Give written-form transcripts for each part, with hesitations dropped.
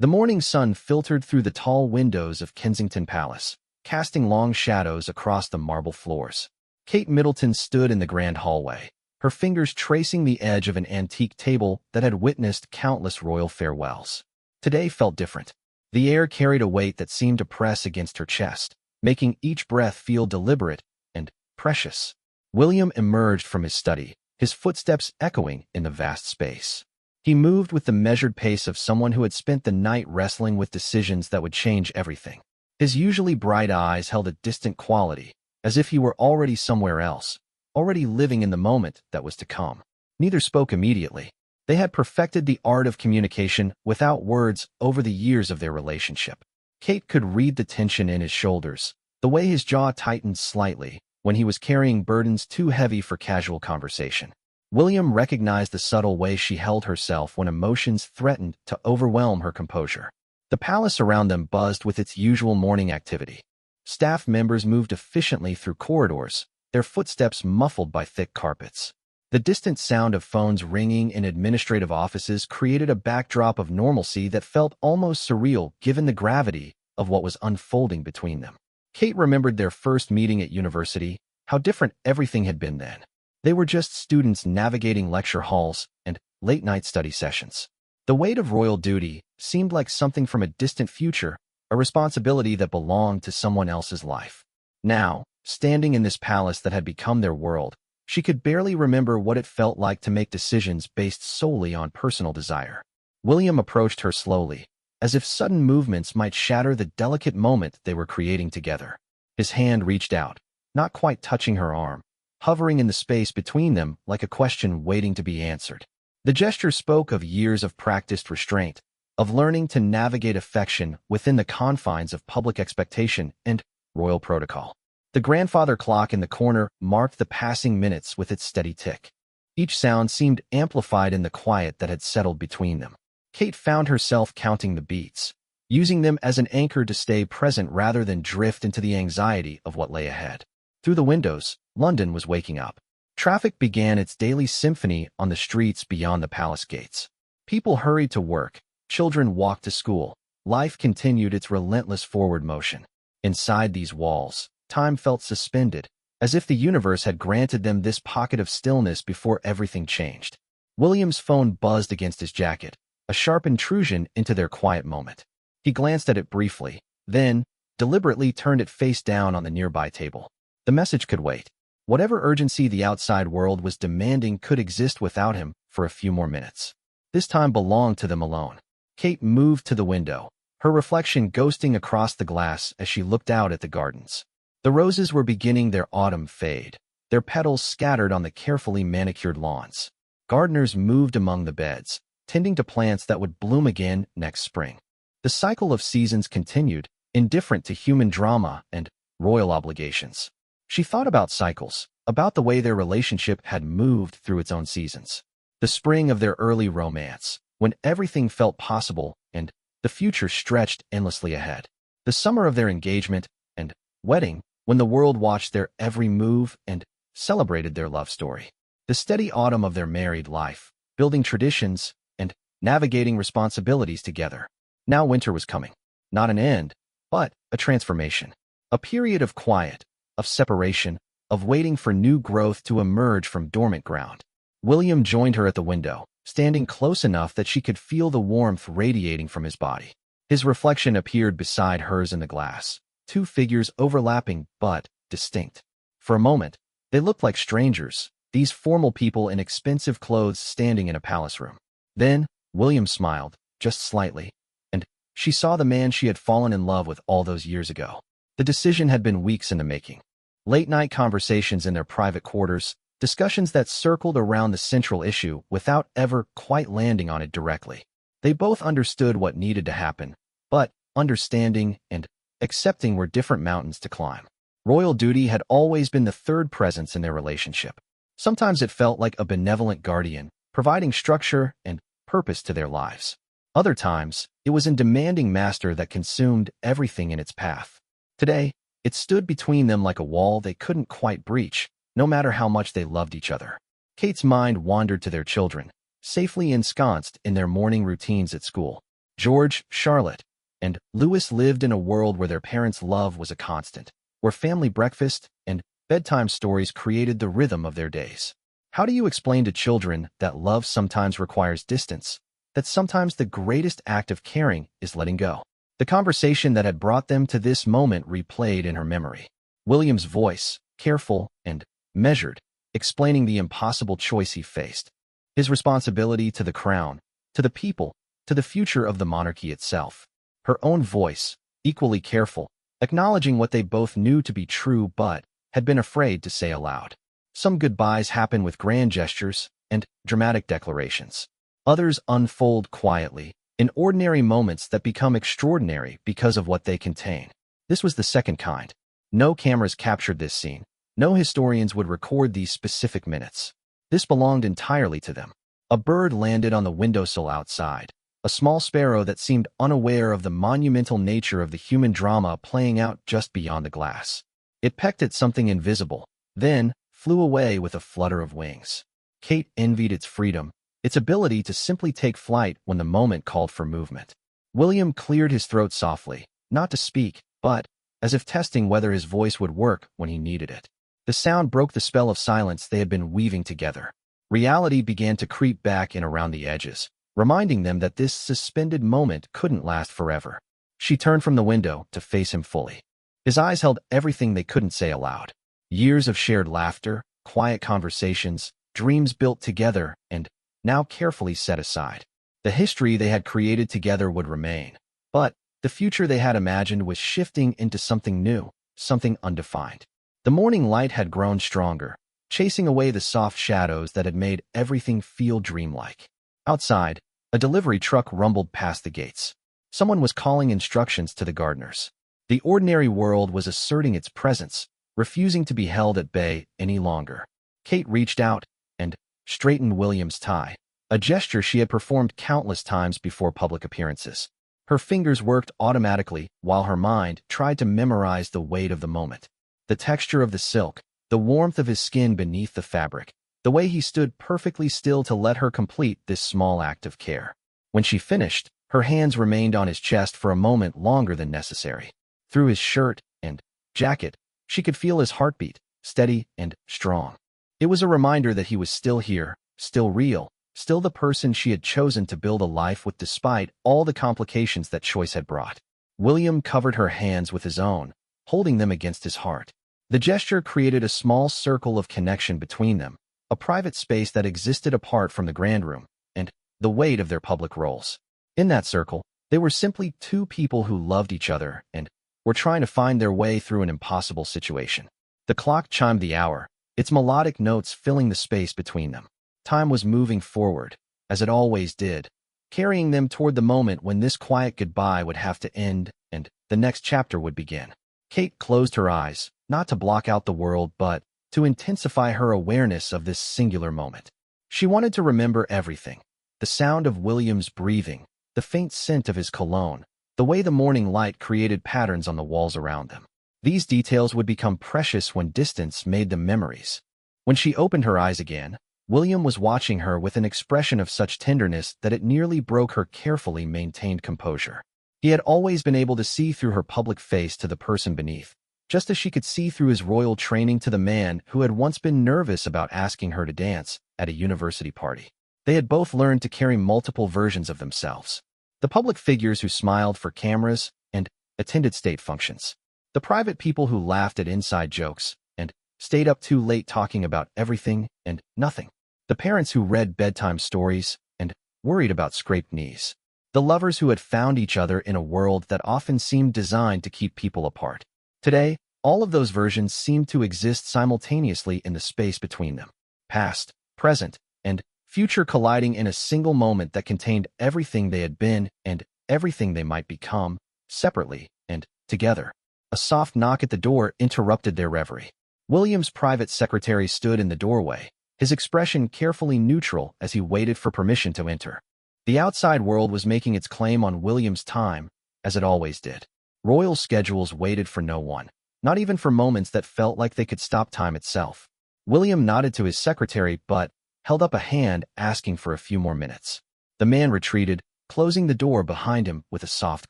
The morning sun filtered through the tall windows of Kensington Palace, casting long shadows across the marble floors. Kate Middleton stood in the grand hallway, her fingers tracing the edge of an antique table that had witnessed countless royal farewells. Today felt different. The air carried a weight that seemed to press against her chest, making each breath feel deliberate and precious. William emerged from his study, his footsteps echoing in the vast space. He moved with the measured pace of someone who had spent the night wrestling with decisions that would change everything. His usually bright eyes held a distant quality, as if he were already somewhere else, already living in the moment that was to come. Neither spoke immediately. They had perfected the art of communication without words over the years of their relationship. Kate could read the tension in his shoulders, the way his jaw tightened slightly when he was carrying burdens too heavy for casual conversation. William recognized the subtle way she held herself when emotions threatened to overwhelm her composure. The palace around them buzzed with its usual morning activity. Staff members moved efficiently through corridors, their footsteps muffled by thick carpets. The distant sound of phones ringing in administrative offices created a backdrop of normalcy that felt almost surreal given the gravity of what was unfolding between them. Kate remembered their first meeting at university, how different everything had been then. They were just students navigating lecture halls and late-night study sessions. The weight of royal duty seemed like something from a distant future, a responsibility that belonged to someone else's life. Now, standing in this palace that had become their world, she could barely remember what it felt like to make decisions based solely on personal desire. William approached her slowly, as if sudden movements might shatter the delicate moment they were creating together. His hand reached out, not quite touching her arm, hovering in the space between them like a question waiting to be answered. The gesture spoke of years of practiced restraint, of learning to navigate affection within the confines of public expectation and royal protocol. The grandfather clock in the corner marked the passing minutes with its steady tick. Each sound seemed amplified in the quiet that had settled between them. Kate found herself counting the beats, using them as an anchor to stay present rather than drift into the anxiety of what lay ahead. Through the windows, London was waking up. Traffic began its daily symphony on the streets beyond the palace gates. People hurried to work, children walked to school. Life continued its relentless forward motion. Inside these walls, time felt suspended, as if the universe had granted them this pocket of stillness before everything changed. William's phone buzzed against his jacket, a sharp intrusion into their quiet moment. He glanced at it briefly, then deliberately turned it face down on the nearby table. The message could wait. Whatever urgency the outside world was demanding could exist without him for a few more minutes. This time belonged to them alone. Kate moved to the window, her reflection ghosting across the glass as she looked out at the gardens. The roses were beginning their autumn fade, their petals scattered on the carefully manicured lawns. Gardeners moved among the beds, tending to plants that would bloom again next spring. The cycle of seasons continued, indifferent to human drama and royal obligations. She thought about cycles, about the way their relationship had moved through its own seasons. The spring of their early romance, when everything felt possible and the future stretched endlessly ahead. The summer of their engagement and wedding, when the world watched their every move and celebrated their love story. The steady autumn of their married life, building traditions and navigating responsibilities together. Now winter was coming. Not an end, but a transformation. A period of quiet, of separation, of waiting for new growth to emerge from dormant ground. William joined her at the window, standing close enough that she could feel the warmth radiating from his body. His reflection appeared beside hers in the glass, two figures overlapping but distinct. For a moment, they looked like strangers, these formal people in expensive clothes standing in a palace room. Then, William smiled, just slightly, and she saw the man she had fallen in love with all those years ago. The decision had been weeks in the making. Late-night conversations in their private quarters, discussions that circled around the central issue without ever quite landing on it directly. They both understood what needed to happen, but understanding and accepting were different mountains to climb. Royal duty had always been the third presence in their relationship. Sometimes it felt like a benevolent guardian, providing structure and purpose to their lives. Other times, it was a demanding master that consumed everything in its path. Today, it stood between them like a wall they couldn't quite breach, no matter how much they loved each other. Kate's mind wandered to their children, safely ensconced in their morning routines at school. George, Charlotte, and Louis lived in a world where their parents' love was a constant, where family breakfast and bedtime stories created the rhythm of their days. How do you explain to children that love sometimes requires distance, that sometimes the greatest act of caring is letting go? The conversation that had brought them to this moment replayed in her memory. William's voice, careful and measured, explaining the impossible choice he faced. His responsibility to the crown, to the people, to the future of the monarchy itself. Her own voice, equally careful, acknowledging what they both knew to be true but had been afraid to say aloud. Some goodbyes happen with grand gestures and dramatic declarations. Others unfold quietly, in ordinary moments that become extraordinary because of what they contain. This was the second kind. No cameras captured this scene. No historians would record these specific minutes. This belonged entirely to them. A bird landed on the windowsill outside, a small sparrow that seemed unaware of the monumental nature of the human drama playing out just beyond the glass. It pecked at something invisible, then flew away with a flutter of wings. Kate envied its freedom, its ability to simply take flight when the moment called for movement. William cleared his throat softly, not to speak, but as if testing whether his voice would work when he needed it. The sound broke the spell of silence they had been weaving together. Reality began to creep back in around the edges, reminding them that this suspended moment couldn't last forever. She turned from the window to face him fully. His eyes held everything they couldn't say aloud. Years of shared laughter, quiet conversations, dreams built together, and now carefully set aside. The history they had created together would remain, but the future they had imagined was shifting into something new, something undefined. The morning light had grown stronger, chasing away the soft shadows that had made everything feel dreamlike. Outside, a delivery truck rumbled past the gates. Someone was calling instructions to the gardeners. The ordinary world was asserting its presence, refusing to be held at bay any longer. Kate reached out and straightened William's tie, a gesture she had performed countless times before public appearances. Her fingers worked automatically while her mind tried to memorize the weight of the moment. The texture of the silk, the warmth of his skin beneath the fabric, the way he stood perfectly still to let her complete this small act of care. When she finished, her hands remained on his chest for a moment longer than necessary. Through his shirt and jacket, she could feel his heartbeat, steady and strong. It was a reminder that he was still here, still real, still the person she had chosen to build a life with despite all the complications that choice had brought. William covered her hands with his own, holding them against his heart. The gesture created a small circle of connection between them, a private space that existed apart from the grand room, and the weight of their public roles. In that circle, they were simply two people who loved each other and were trying to find their way through an impossible situation. The clock chimed the hour, its melodic notes filling the space between them. Time was moving forward, as it always did, carrying them toward the moment when this quiet goodbye would have to end and the next chapter would begin. Kate closed her eyes, not to block out the world, but to intensify her awareness of this singular moment. She wanted to remember everything: the sound of William's breathing, the faint scent of his cologne, the way the morning light created patterns on the walls around them. These details would become precious when distance made them memories. When she opened her eyes again, William was watching her with an expression of such tenderness that it nearly broke her carefully maintained composure. He had always been able to see through her public face to the person beneath, just as she could see through his royal training to the man who had once been nervous about asking her to dance at a university party. They had both learned to carry multiple versions of themselves. The public figures who smiled for cameras and attended state functions. The private people who laughed at inside jokes and stayed up too late talking about everything and nothing. The parents who read bedtime stories and worried about scraped knees. The lovers who had found each other in a world that often seemed designed to keep people apart. Today, all of those versions seemed to exist simultaneously in the space between them. Past, present, and future colliding in a single moment that contained everything they had been and everything they might become, separately and together. A soft knock at the door interrupted their reverie. William's private secretary stood in the doorway, his expression carefully neutral as he waited for permission to enter. The outside world was making its claim on William's time, as it always did. Royal schedules waited for no one, not even for moments that felt like they could stop time itself. William nodded to his secretary but held up a hand asking for a few more minutes. The man retreated, closing the door behind him with a soft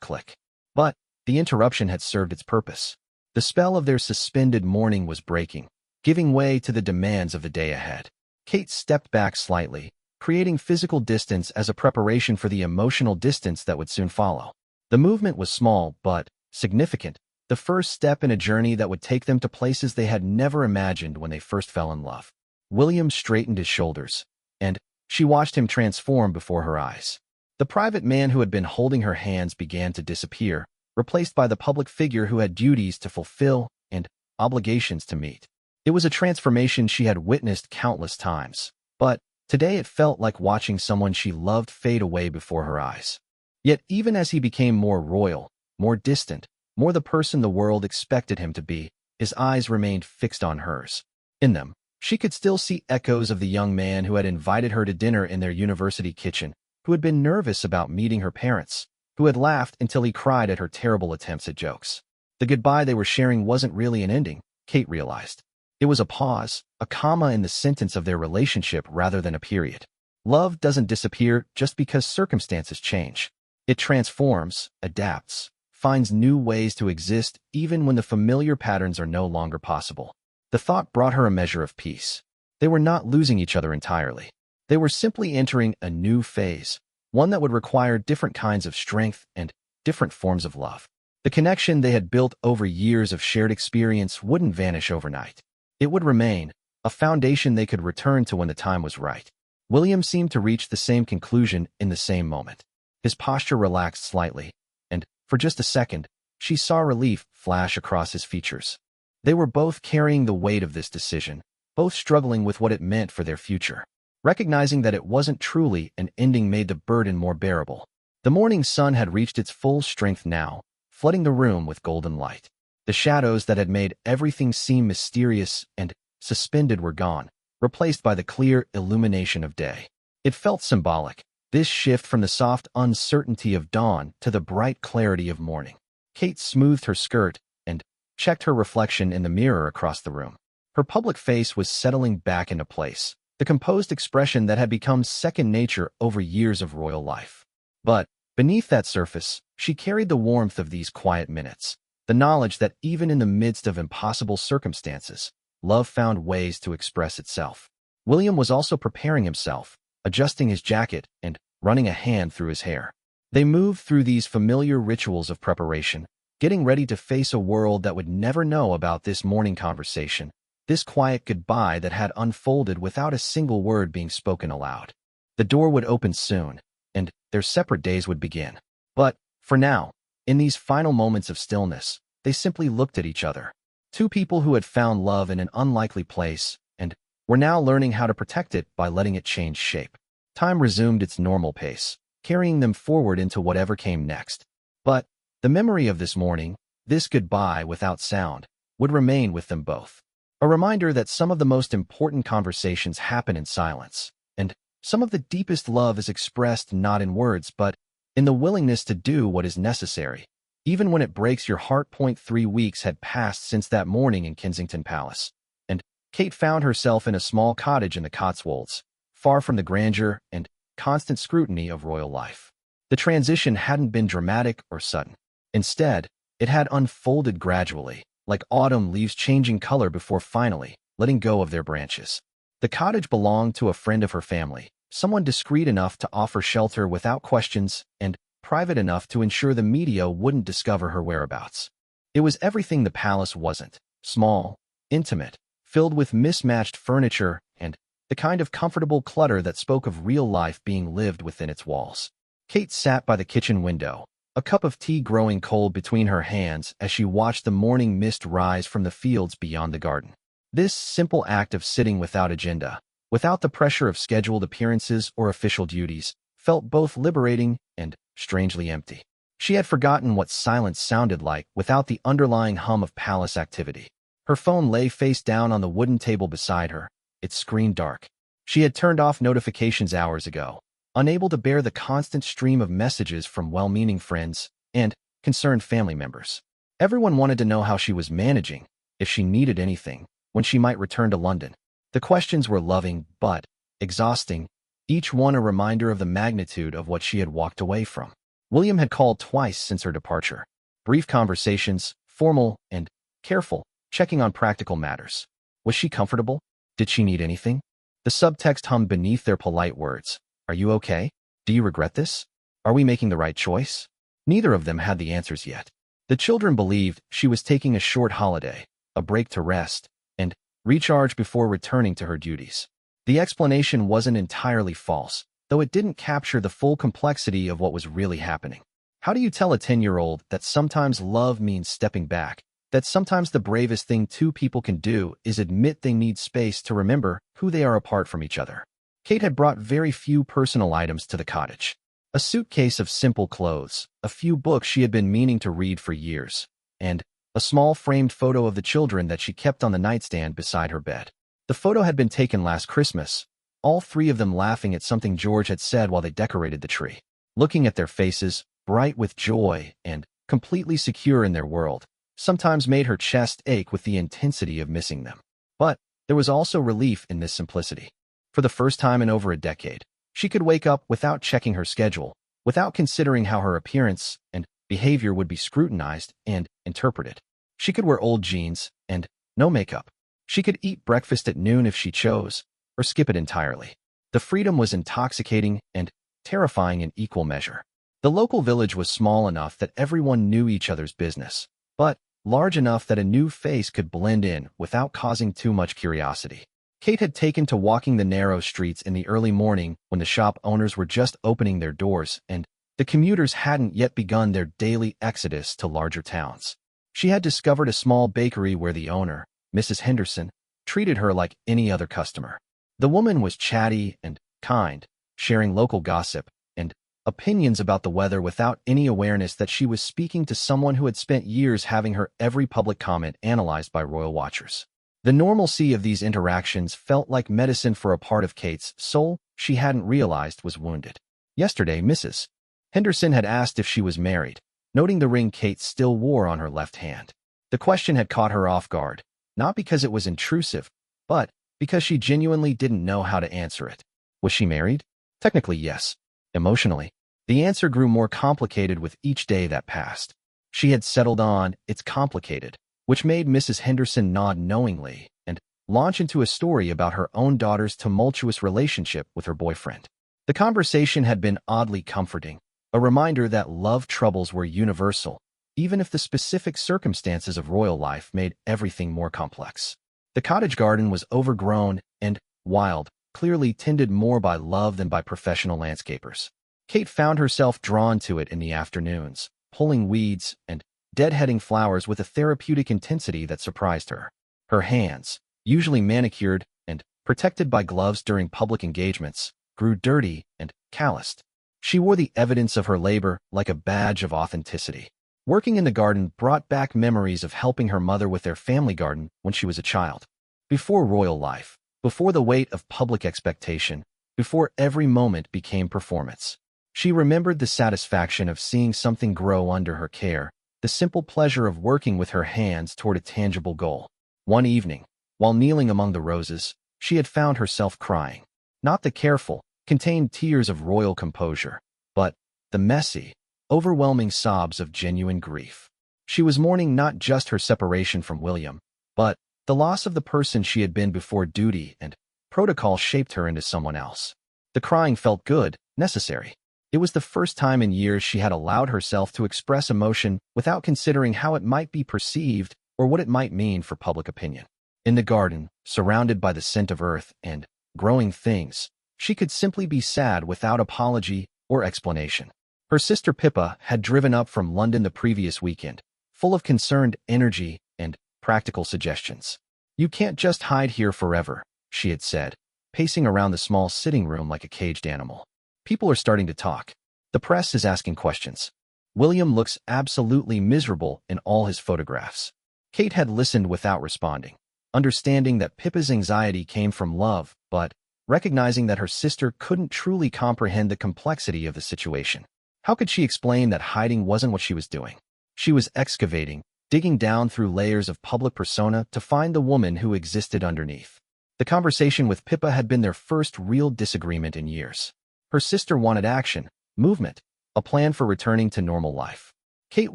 click. But the interruption had served its purpose. The spell of their suspended morning was breaking, giving way to the demands of the day ahead. Kate stepped back slightly, creating physical distance as a preparation for the emotional distance that would soon follow. The movement was small, but significant, the first step in a journey that would take them to places they had never imagined when they first fell in love. William straightened his shoulders, and she watched him transform before her eyes. The private man who had been holding her hands began to disappear, replaced by the public figure who had duties to fulfill and obligations to meet. It was a transformation she had witnessed countless times, but today it felt like watching someone she loved fade away before her eyes. Yet even as he became more royal, more distant, more the person the world expected him to be, his eyes remained fixed on hers. In them, she could still see echoes of the young man who had invited her to dinner in their university kitchen, who had been nervous about meeting her parents, who had laughed until he cried at her terrible attempts at jokes. The goodbye they were sharing wasn't really an ending, Kate realized. It was a pause, a comma in the sentence of their relationship rather than a period. Love doesn't disappear just because circumstances change. It transforms, adapts, finds new ways to exist even when the familiar patterns are no longer possible. The thought brought her a measure of peace. They were not losing each other entirely. They were simply entering a new phase, one that would require different kinds of strength and different forms of love. The connection they had built over years of shared experience wouldn't vanish overnight. It would remain, a foundation they could return to when the time was right. William seemed to reach the same conclusion in the same moment. His posture relaxed slightly, and, for just a second, she saw relief flash across his features. They were both carrying the weight of this decision, both struggling with what it meant for their future. Recognizing that it wasn't truly an ending made the burden more bearable. The morning sun had reached its full strength now, flooding the room with golden light. The shadows that had made everything seem mysterious and suspended were gone, replaced by the clear illumination of day. It felt symbolic, this shift from the soft uncertainty of dawn to the bright clarity of morning. Kate smoothed her skirt and checked her reflection in the mirror across the room. Her public face was settling back into place, the composed expression that had become second nature over years of royal life. But beneath that surface, she carried the warmth of these quiet minutes, the knowledge that even in the midst of impossible circumstances, love found ways to express itself. William was also preparing himself, adjusting his jacket and running a hand through his hair. They moved through these familiar rituals of preparation, getting ready to face a world that would never know about this morning conversation, this quiet goodbye that had unfolded without a single word being spoken aloud. The door would open soon, and their separate days would begin. But, for now, in these final moments of stillness, they simply looked at each other. Two people who had found love in an unlikely place, and were now learning how to protect it by letting it change shape. Time resumed its normal pace, carrying them forward into whatever came next. But the memory of this morning, this goodbye without sound, would remain with them both. A reminder that some of the most important conversations happen in silence, and some of the deepest love is expressed not in words but in the willingness to do what is necessary, even when it breaks your heart. 3 weeks had passed since that morning in Kensington Palace, and Kate found herself in a small cottage in the Cotswolds, far from the grandeur and constant scrutiny of royal life. The transition hadn't been dramatic or sudden. Instead, it had unfolded gradually, like autumn leaves changing color before finally letting go of their branches. The cottage belonged to a friend of her family, someone discreet enough to offer shelter without questions and private enough to ensure the media wouldn't discover her whereabouts. It was everything the palace wasn't: small, intimate, filled with mismatched furniture and the kind of comfortable clutter that spoke of real life being lived within its walls. Kate sat by the kitchen window, a cup of tea growing cold between her hands as she watched the morning mist rise from the fields beyond the garden. This simple act of sitting without agenda, without the pressure of scheduled appearances or official duties, felt both liberating and strangely empty. She had forgotten what silence sounded like without the underlying hum of palace activity. Her phone lay face down on the wooden table beside her, its screen dark. She had turned off notifications hours ago, unable to bear the constant stream of messages from well-meaning friends and concerned family members. Everyone wanted to know how she was managing, if she needed anything, when she might return to London. The questions were loving but exhausting, each one a reminder of the magnitude of what she had walked away from. William had called twice since her departure. Brief conversations, formal and careful, checking on practical matters. Was she comfortable? Did she need anything? The subtext hummed beneath their polite words. Are you okay? Do you regret this? Are we making the right choice? Neither of them had the answers yet. The children believed she was taking a short holiday, a break to rest, and recharge before returning to her duties. The explanation wasn't entirely false, though it didn't capture the full complexity of what was really happening. How do you tell a 10-year-old that sometimes love means stepping back, that sometimes the bravest thing two people can do is admit they need space to remember who they are apart from each other? Kate had brought very few personal items to the cottage. A suitcase of simple clothes, a few books she had been meaning to read for years, and a small framed photo of the children that she kept on the nightstand beside her bed. The photo had been taken last Christmas, all three of them laughing at something George had said while they decorated the tree. Looking at their faces, bright with joy and completely secure in their world, sometimes made her chest ache with the intensity of missing them. But there was also relief in this simplicity. For the first time in over a decade, she could wake up without checking her schedule, without considering how her appearance and behavior would be scrutinized and interpreted. She could wear old jeans and no makeup. She could eat breakfast at noon if she chose, or skip it entirely. The freedom was intoxicating and terrifying in equal measure. The local village was small enough that everyone knew each other's business, but large enough that a new face could blend in without causing too much curiosity. Kate had taken to walking the narrow streets in the early morning when the shop owners were just opening their doors and the commuters hadn't yet begun their daily exodus to larger towns. She had discovered a small bakery where the owner, Mrs. Henderson, treated her like any other customer. The woman was chatty and kind, sharing local gossip and opinions about the weather without any awareness that she was speaking to someone who had spent years having her every public comment analyzed by royal watchers. The normalcy of these interactions felt like medicine for a part of Kate's soul she hadn't realized was wounded. Yesterday, Mrs. Henderson had asked if she was married, noting the ring Kate still wore on her left hand. The question had caught her off guard, not because it was intrusive, but because she genuinely didn't know how to answer it. Was she married? Technically, yes. Emotionally, the answer grew more complicated with each day that passed. She had settled on, "It's complicated," which made Mrs. Henderson nod knowingly and launch into a story about her own daughter's tumultuous relationship with her boyfriend. The conversation had been oddly comforting, a reminder that love troubles were universal, even if the specific circumstances of royal life made everything more complex. The cottage garden was overgrown and wild, clearly tended more by love than by professional landscapers. Kate found herself drawn to it in the afternoons, pulling weeds and deadheading flowers with a therapeutic intensity that surprised her. Her hands, usually manicured and protected by gloves during public engagements, grew dirty and calloused. She wore the evidence of her labor like a badge of authenticity. Working in the garden brought back memories of helping her mother with their family garden when she was a child. Before royal life, before the weight of public expectation, before every moment became performance. She remembered the satisfaction of seeing something grow under her care, the simple pleasure of working with her hands toward a tangible goal. One evening, while kneeling among the roses, she had found herself crying. Not the careful, contained tears of royal composure, but the messy, overwhelming sobs of genuine grief. She was mourning not just her separation from William, but the loss of the person she had been before duty and protocol shaped her into someone else. The crying felt good, necessary. It was the first time in years she had allowed herself to express emotion without considering how it might be perceived or what it might mean for public opinion. In the garden, surrounded by the scent of earth and growing things, she could simply be sad without apology or explanation. Her sister Pippa had driven up from London the previous weekend, full of concerned energy and practical suggestions. "You can't just hide here forever," she had said, pacing around the small sitting room like a caged animal. "People are starting to talk. The press is asking questions. William looks absolutely miserable in all his photographs." Kate had listened without responding, understanding that Pippa's anxiety came from love, but recognizing that her sister couldn't truly comprehend the complexity of the situation. How could she explain that hiding wasn't what she was doing? She was excavating, digging down through layers of public persona to find the woman who existed underneath. The conversation with Pippa had been their first real disagreement in years. Her sister wanted action, movement, a plan for returning to normal life. Kate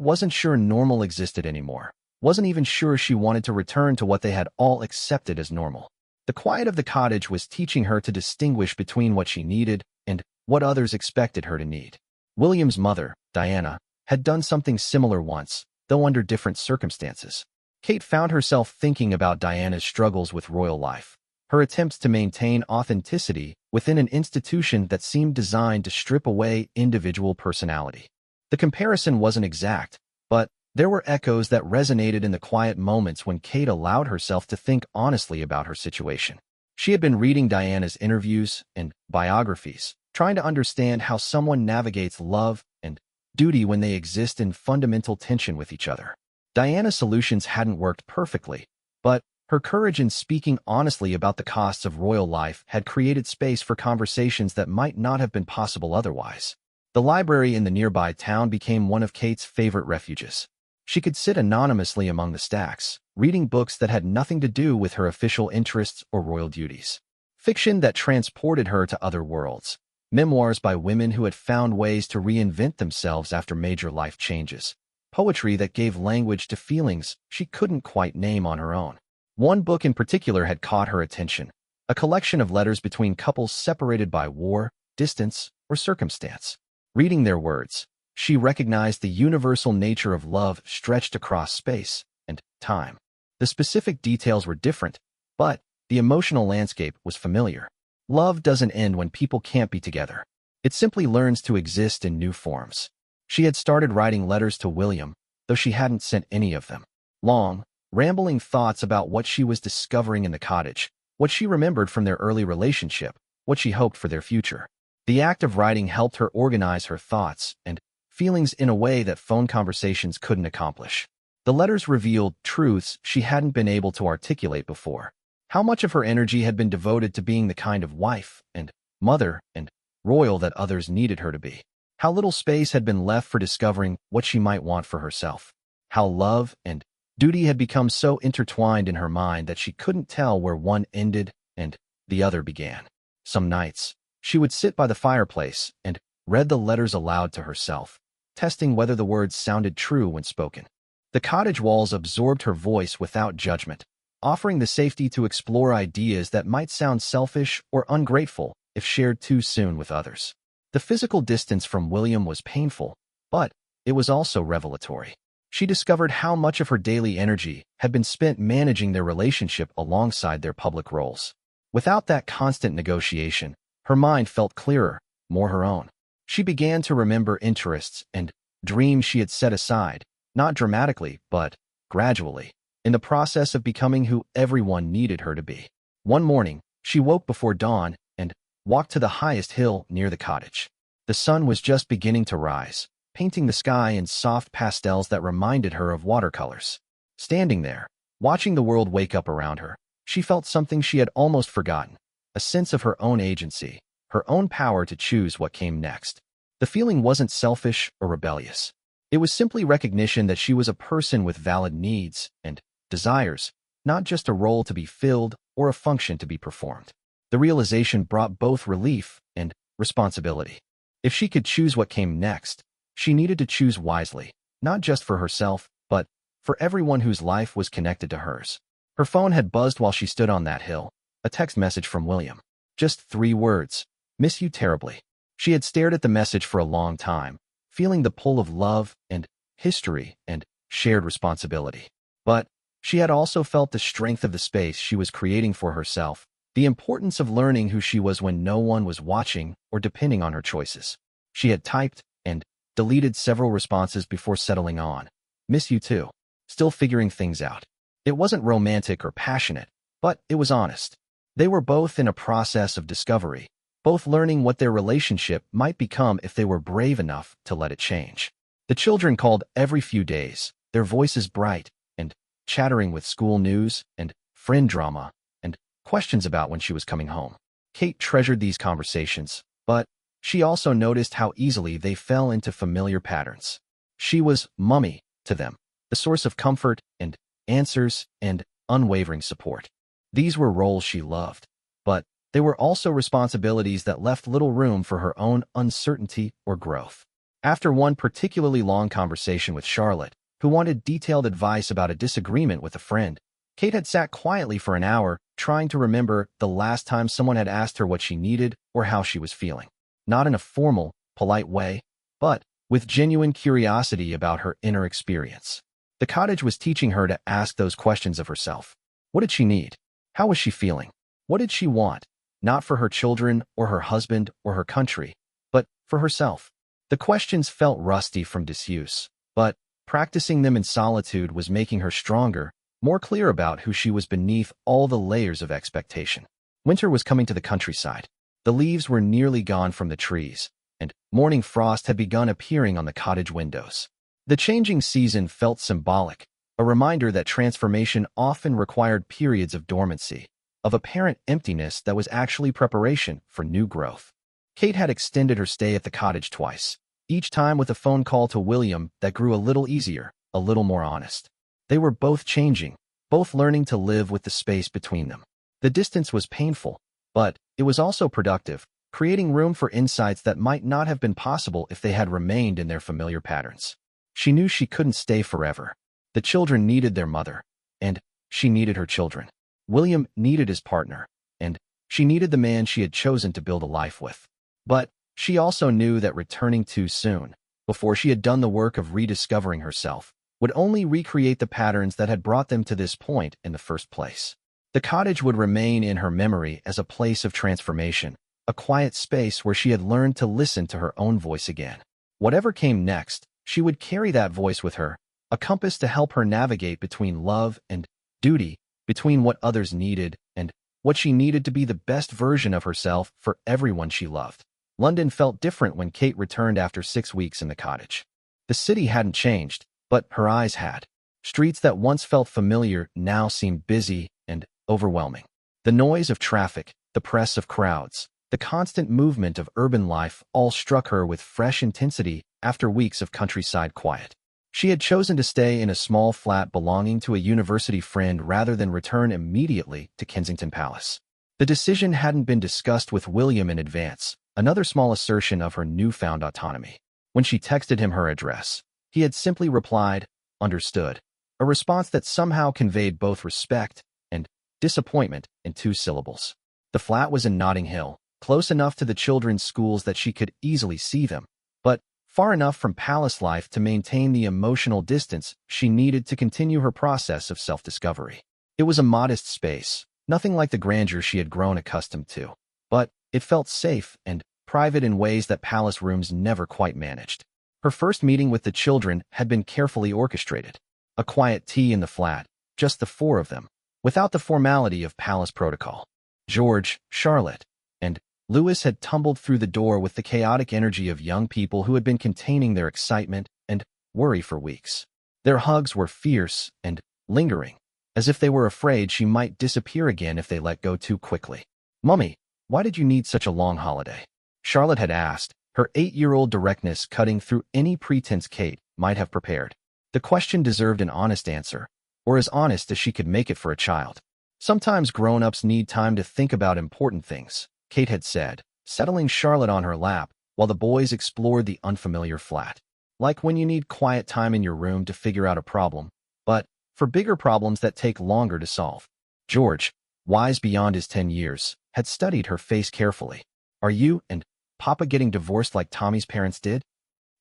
wasn't sure normal existed anymore, wasn't even sure she wanted to return to what they had all accepted as normal. The quiet of the cottage was teaching her to distinguish between what she needed and what others expected her to need. William's mother, Diana, had done something similar once, though under different circumstances. Kate found herself thinking about Diana's struggles with royal life, her attempts to maintain authenticity within an institution that seemed designed to strip away individual personality. The comparison wasn't exact, but there were echoes that resonated in the quiet moments when Kate allowed herself to think honestly about her situation. She had been reading Diana's interviews and biographies, trying to understand how someone navigates love and duty when they exist in fundamental tension with each other. Diana's solutions hadn't worked perfectly, but her courage in speaking honestly about the costs of royal life had created space for conversations that might not have been possible otherwise. The library in the nearby town became one of Kate's favorite refuges. She could sit anonymously among the stacks, reading books that had nothing to do with her official interests or royal duties. Fiction that transported her to other worlds. Memoirs by women who had found ways to reinvent themselves after major life changes. Poetry that gave language to feelings she couldn't quite name on her own. One book in particular had caught her attention, a collection of letters between couples separated by war, distance, or circumstance. Reading their words, she recognized the universal nature of love stretched across space and time. The specific details were different, but the emotional landscape was familiar. Love doesn't end when people can't be together. It simply learns to exist in new forms. She had started writing letters to William, though she hadn't sent any of them. Long, rambling thoughts about what she was discovering in the cottage, what she remembered from their early relationship, what she hoped for their future. The act of writing helped her organize her thoughts and feelings in a way that phone conversations couldn't accomplish. The letters revealed truths she hadn't been able to articulate before. How much of her energy had been devoted to being the kind of wife and mother and royal that others needed her to be. How little space had been left for discovering what she might want for herself. How love and duty had become so intertwined in her mind that she couldn't tell where one ended and the other began. Some nights, she would sit by the fireplace and read the letters aloud to herself, testing whether the words sounded true when spoken. The cottage walls absorbed her voice without judgment, offering the safety to explore ideas that might sound selfish or ungrateful if shared too soon with others. The physical distance from William was painful, but it was also revelatory. She discovered how much of her daily energy had been spent managing their relationship alongside their public roles. Without that constant negotiation, her mind felt clearer, more her own. She began to remember interests and dreams she had set aside, not dramatically, but gradually, in the process of becoming who everyone needed her to be. One morning, she woke before dawn and walked to the highest hill near the cottage. The sun was just beginning to rise, painting the sky in soft pastels that reminded her of watercolors. Standing there, watching the world wake up around her, she felt something she had almost forgotten, a sense of her own agency, her own power to choose what came next. The feeling wasn't selfish or rebellious. It was simply recognition that she was a person with valid needs and desires, not just a role to be filled or a function to be performed. The realization brought both relief and responsibility. If she could choose what came next, she needed to choose wisely, not just for herself, but for everyone whose life was connected to hers. Her phone had buzzed while she stood on that hill, a text message from William. Just 3 words, "Miss you terribly." She had stared at the message for a long time, feeling the pull of love and history and shared responsibility. But she had also felt the strength of the space she was creating for herself, the importance of learning who she was when no one was watching or depending on her choices. She had typed and deleted several responses before settling on, "Miss you too," still figuring things out. It wasn't romantic or passionate, but it was honest. They were both in a process of discovery, both learning what their relationship might become if they were brave enough to let it change. The children called every few days, their voices bright and chattering with school news and friend drama and questions about when she was coming home. Kate treasured these conversations, but she also noticed how easily they fell into familiar patterns. She was Mummy to them, the source of comfort and answers and unwavering support. These were roles she loved, but they were also responsibilities that left little room for her own uncertainty or growth. After one particularly long conversation with Charlotte, who wanted detailed advice about a disagreement with a friend, Kate had sat quietly for an hour, trying to remember the last time someone had asked her what she needed or how she was feeling. Not in a formal, polite way, but with genuine curiosity about her inner experience. The cottage was teaching her to ask those questions of herself. What did she need? How was she feeling? What did she want? Not for her children or her husband or her country, but for herself. The questions felt rusty from disuse, but practicing them in solitude was making her stronger, more clear about who she was beneath all the layers of expectation. Winter was coming to the countryside. The leaves were nearly gone from the trees, and morning frost had begun appearing on the cottage windows. The changing season felt symbolic, a reminder that transformation often required periods of dormancy, of apparent emptiness that was actually preparation for new growth. Kate had extended her stay at the cottage twice, each time with a phone call to William that grew a little easier, a little more honest. They were both changing, both learning to live with the space between them. The distance was painful, but it was also productive, creating room for insights that might not have been possible if they had remained in their familiar patterns. She knew she couldn't stay forever. The children needed their mother, and she needed her children. William needed his partner, and she needed the man she had chosen to build a life with. But she also knew that returning too soon, before she had done the work of rediscovering herself, would only recreate the patterns that had brought them to this point in the first place. The cottage would remain in her memory as a place of transformation, a quiet space where she had learned to listen to her own voice again. Whatever came next, she would carry that voice with her, a compass to help her navigate between love and duty, between what others needed and what she needed to be the best version of herself for everyone she loved. London felt different when Kate returned after 6 weeks in the cottage. The city hadn't changed, but her eyes had. Streets that once felt familiar now seemed busy and overwhelming. The noise of traffic, the press of crowds, the constant movement of urban life all struck her with fresh intensity after weeks of countryside quiet. She had chosen to stay in a small flat belonging to a university friend rather than return immediately to Kensington Palace. The decision hadn't been discussed with William in advance, another small assertion of her newfound autonomy. When she texted him her address, he had simply replied, "Understood," a response that somehow conveyed both respect and disappointment in 2 syllables. The flat was in Notting Hill, close enough to the children's schools that she could easily see them, but far enough from palace life to maintain the emotional distance she needed to continue her process of self-discovery. It was a modest space, nothing like the grandeur she had grown accustomed to, but it felt safe and private in ways that palace rooms never quite managed. Her first meeting with the children had been carefully orchestrated. A quiet tea in the flat, just the 4 of them, without the formality of palace protocol. George, Charlotte, and Louis had tumbled through the door with the chaotic energy of young people who had been containing their excitement and worry for weeks. Their hugs were fierce and lingering, as if they were afraid she might disappear again if they let go too quickly. "Mummy, why did you need such a long holiday?" Charlotte had asked, her 8-year-old directness cutting through any pretense Kate might have prepared. The question deserved an honest answer, or as honest as she could make it for a child. "Sometimes grown-ups need time to think about important things," Kate had said, settling Charlotte on her lap while the boys explored the unfamiliar flat. "Like when you need quiet time in your room to figure out a problem, but for bigger problems that take longer to solve." George, wise beyond his 10 years, had studied her face carefully. "Are you and Papa getting divorced like Tommy's parents did?"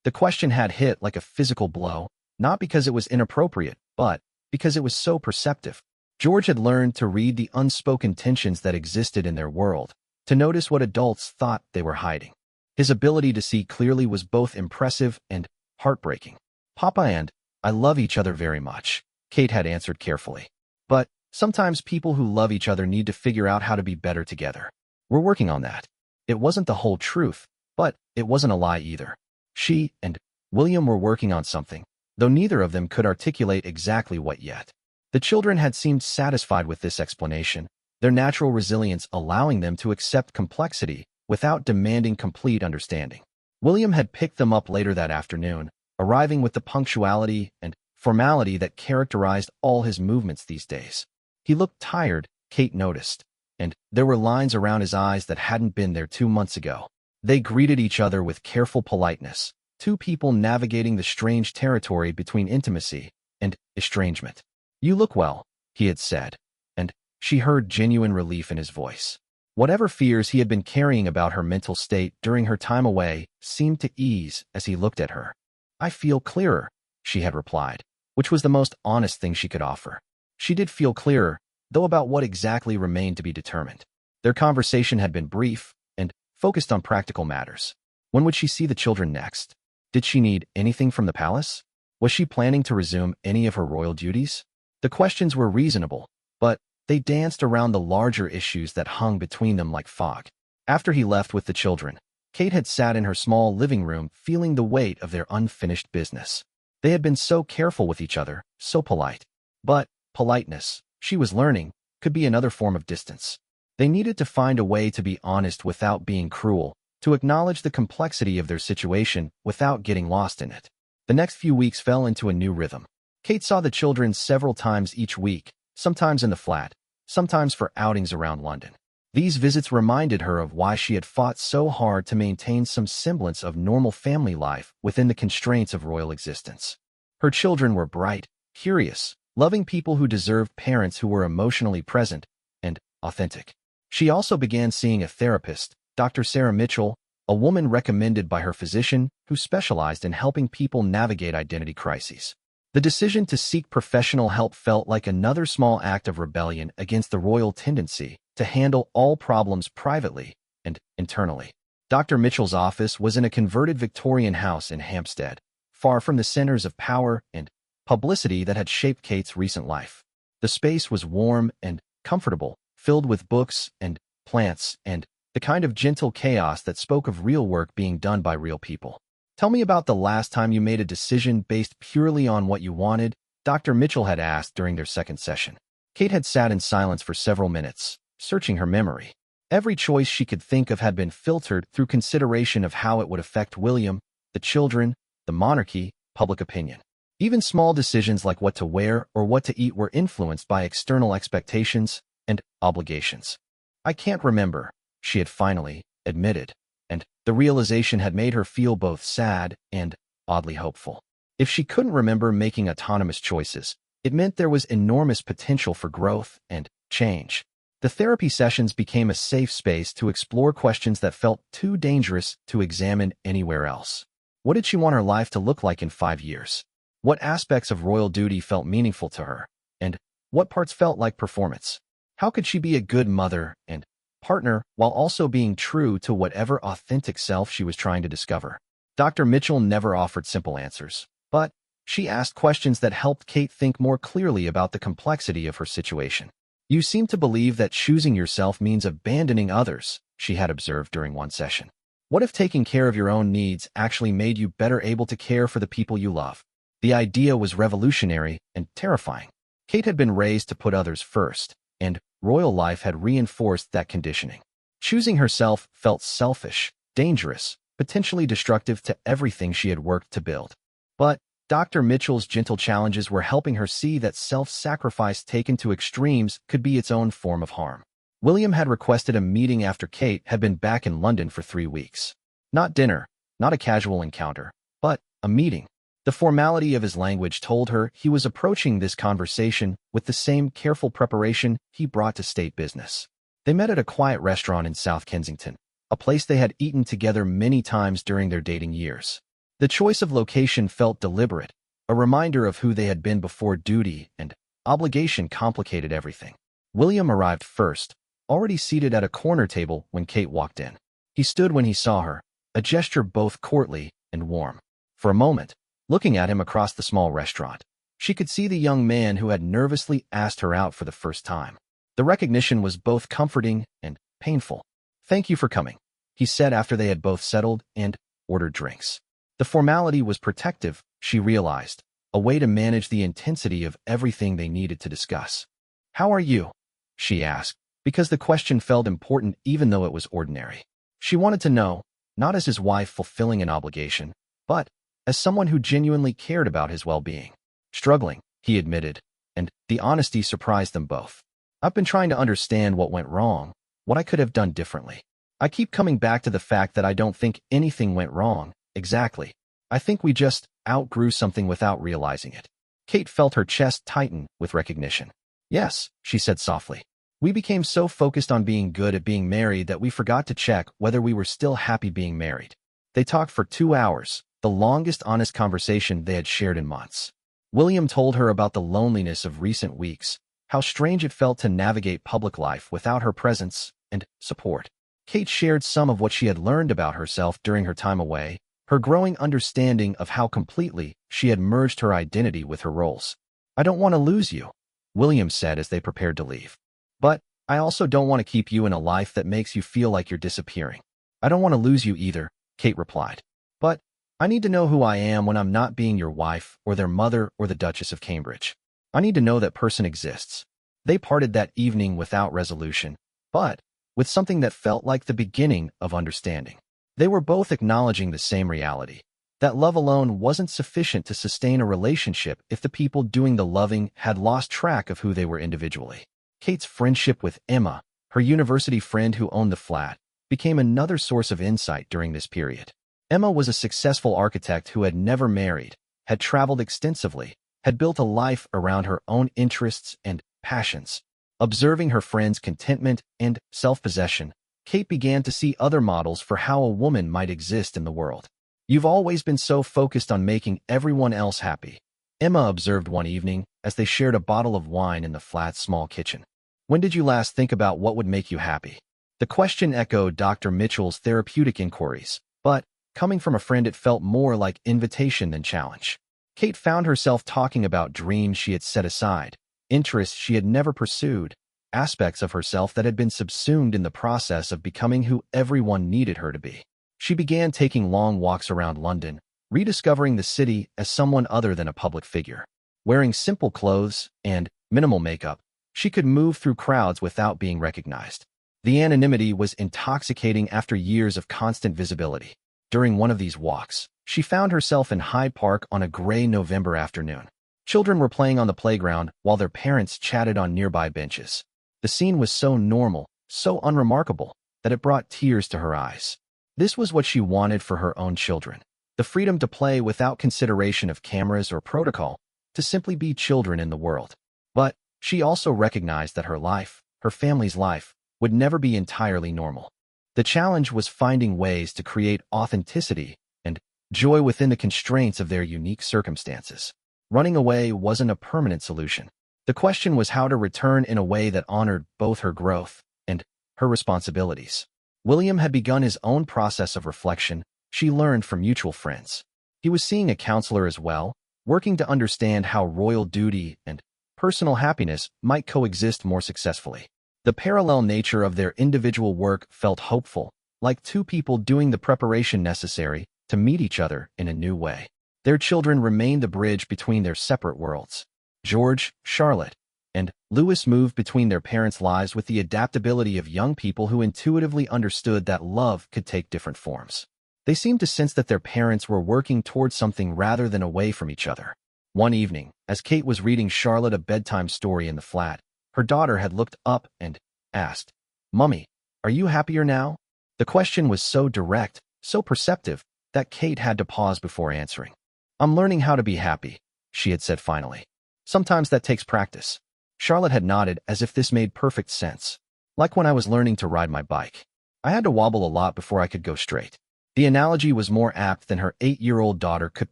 The question had hit like a physical blow, not because it was inappropriate, but because it was so perceptive. George had learned to read the unspoken tensions that existed in their world, to notice what adults thought they were hiding. His ability to see clearly was both impressive and heartbreaking. "Papa and I love each other very much," Kate had answered carefully. "But sometimes people who love each other need to figure out how to be better together. We're working on that." It wasn't the whole truth, but it wasn't a lie either. She and William were working on something, though neither of them could articulate exactly what yet. The children had seemed satisfied with this explanation, their natural resilience allowing them to accept complexity without demanding complete understanding. William had picked them up later that afternoon, arriving with the punctuality and formality that characterized all his movements these days. He looked tired, Kate noticed, and there were lines around his eyes that hadn't been there 2 months ago. They greeted each other with careful politeness, two people navigating the strange territory between intimacy and estrangement. "You look well," he had said, and she heard genuine relief in his voice. Whatever fears he had been carrying about her mental state during her time away seemed to ease as he looked at her. "I feel clearer," she had replied, which was the most honest thing she could offer. She did feel clearer, though about what exactly remained to be determined. Their conversation had been brief and focused on practical matters. When would she see the children next? Did she need anything from the palace? Was she planning to resume any of her royal duties? The questions were reasonable, but they danced around the larger issues that hung between them like fog. After he left with the children, Kate had sat in her small living room feeling the weight of their unfinished business. They had been so careful with each other, so polite. But politeness, she was learning, could be another form of distance. They needed to find a way to be honest without being cruel, to acknowledge the complexity of their situation without getting lost in it. The next few weeks fell into a new rhythm. Kate saw the children several times each week, sometimes in the flat, sometimes for outings around London. These visits reminded her of why she had fought so hard to maintain some semblance of normal family life within the constraints of royal existence. Her children were bright, curious, loving people who deserved parents who were emotionally present and authentic. She also began seeing a therapist, Dr. Sarah Mitchell, a woman recommended by her physician who specialized in helping people navigate identity crises. The decision to seek professional help felt like another small act of rebellion against the royal tendency to handle all problems privately and internally. Dr. Mitchell's office was in a converted Victorian house in Hampstead, far from the centers of power and publicity that had shaped Kate's recent life. The space was warm and comfortable, filled with books and plants and the kind of gentle chaos that spoke of real work being done by real people. "Tell me about the last time you made a decision based purely on what you wanted," Dr. Mitchell had asked during their second session. Kate had sat in silence for several minutes, searching her memory. Every choice she could think of had been filtered through consideration of how it would affect William, the children, the monarchy, public opinion. Even small decisions like what to wear or what to eat were influenced by external expectations and obligations. "I can't remember," she had finally admitted, and the realization had made her feel both sad and oddly hopeful. If she couldn't remember making autonomous choices, it meant there was enormous potential for growth and change. The therapy sessions became a safe space to explore questions that felt too dangerous to examine anywhere else. What did she want her life to look like in 5 years? What aspects of royal duty felt meaningful to her? And what parts felt like performance? How could she be a good mother and partner while also being true to whatever authentic self she was trying to discover? Dr. Mitchell never offered simple answers, but she asked questions that helped Kate think more clearly about the complexity of her situation. "You seem to believe that choosing yourself means abandoning others," she had observed during one session. "What if taking care of your own needs actually made you better able to care for the people you love?" The idea was revolutionary and terrifying. Kate had been raised to put others first, and royal life had reinforced that conditioning. Choosing herself felt selfish, dangerous, potentially destructive to everything she had worked to build. But Dr. Mitchell's gentle challenges were helping her see that self-sacrifice taken to extremes could be its own form of harm. William had requested a meeting after Kate had been back in London for 3 weeks. Not dinner, not a casual encounter, but a meeting. The formality of his language told her he was approaching this conversation with the same careful preparation he brought to state business. They met at a quiet restaurant in South Kensington, a place they had eaten together many times during their dating years. The choice of location felt deliberate, a reminder of who they had been before duty and obligation complicated everything. William arrived first, already seated at a corner table when Kate walked in. He stood when he saw her, a gesture both courtly and warm. For a moment, looking at him across the small restaurant, she could see the young man who had nervously asked her out for the first time. The recognition was both comforting and painful. "Thank you for coming," he said after they had both settled and ordered drinks. The formality was protective, she realized, a way to manage the intensity of everything they needed to discuss. "How are you?" she asked, because the question felt important even though it was ordinary. She wanted to know, not as his wife fulfilling an obligation, but as someone who genuinely cared about his well-being. "Struggling," he admitted, and the honesty surprised them both. I've been trying to understand what went wrong, what I could have done differently. I keep coming back to the fact that I don't think anything went wrong, exactly. I think we just outgrew something without realizing it. Kate felt her chest tighten with recognition. Yes, she said softly. We became so focused on being good at being married that we forgot to check whether we were still happy being married. They talked for 2 hours, the longest honest conversation they had shared in months. William told her about the loneliness of recent weeks, how strange it felt to navigate public life without her presence and support. Kate shared some of what she had learned about herself during her time away, her growing understanding of how completely she had merged her identity with her roles. I don't want to lose you, William said as they prepared to leave. But I also don't want to keep you in a life that makes you feel like you're disappearing. I don't want to lose you either, Kate replied. But I need to know who I am when I'm not being your wife or their mother or the Duchess of Cambridge. I need to know that person exists. They parted that evening without resolution, but with something that felt like the beginning of understanding. They were both acknowledging the same reality, that love alone wasn't sufficient to sustain a relationship if the people doing the loving had lost track of who they were individually. Kate's friendship with Emma, her university friend who owned the flat, became another source of insight during this period. Emma was a successful architect who had never married, had traveled extensively, had built a life around her own interests and passions. Observing her friend's contentment and self-possession, Kate began to see other models for how a woman might exist in the world. You've always been so focused on making everyone else happy, Emma observed one evening as they shared a bottle of wine in the flat's small kitchen. When did you last think about what would make you happy? The question echoed Dr. Mitchell's therapeutic inquiries, but coming from a friend it felt more like invitation than challenge. Kate found herself talking about dreams she had set aside, interests she had never pursued, aspects of herself that had been subsumed in the process of becoming who everyone needed her to be. She began taking long walks around London, rediscovering the city as someone other than a public figure. Wearing simple clothes and minimal makeup, she could move through crowds without being recognized. The anonymity was intoxicating after years of constant visibility. During one of these walks, she found herself in Hyde Park on a gray November afternoon. Children were playing on the playground while their parents chatted on nearby benches. The scene was so normal, so unremarkable, that it brought tears to her eyes. This was what she wanted for her own children. The freedom to play without consideration of cameras or protocol, to simply be children in the world. But she also recognized that her life, her family's life, would never be entirely normal. The challenge was finding ways to create authenticity and joy within the constraints of their unique circumstances. Running away wasn't a permanent solution. The question was how to return in a way that honored both her growth and her responsibilities. William had begun his own process of reflection, she learned from mutual friends. He was seeing a counselor as well, working to understand how royal duty and personal happiness might coexist more successfully. The parallel nature of their individual work felt hopeful, like two people doing the preparation necessary to meet each other in a new way. Their children remained the bridge between their separate worlds. George, Charlotte, and Louis moved between their parents' lives with the adaptability of young people who intuitively understood that love could take different forms. They seemed to sense that their parents were working towards something rather than away from each other. One evening, as Kate was reading Charlotte a bedtime story in the flat, her daughter had looked up and asked, "Mummy, are you happier now?" The question was so direct, so perceptive, that Kate had to pause before answering. "I'm learning how to be happy," she had said finally. "Sometimes that takes practice." Charlotte had nodded as if this made perfect sense. "Like when I was learning to ride my bike. I had to wobble a lot before I could go straight." The analogy was more apt than her 8-year-old daughter could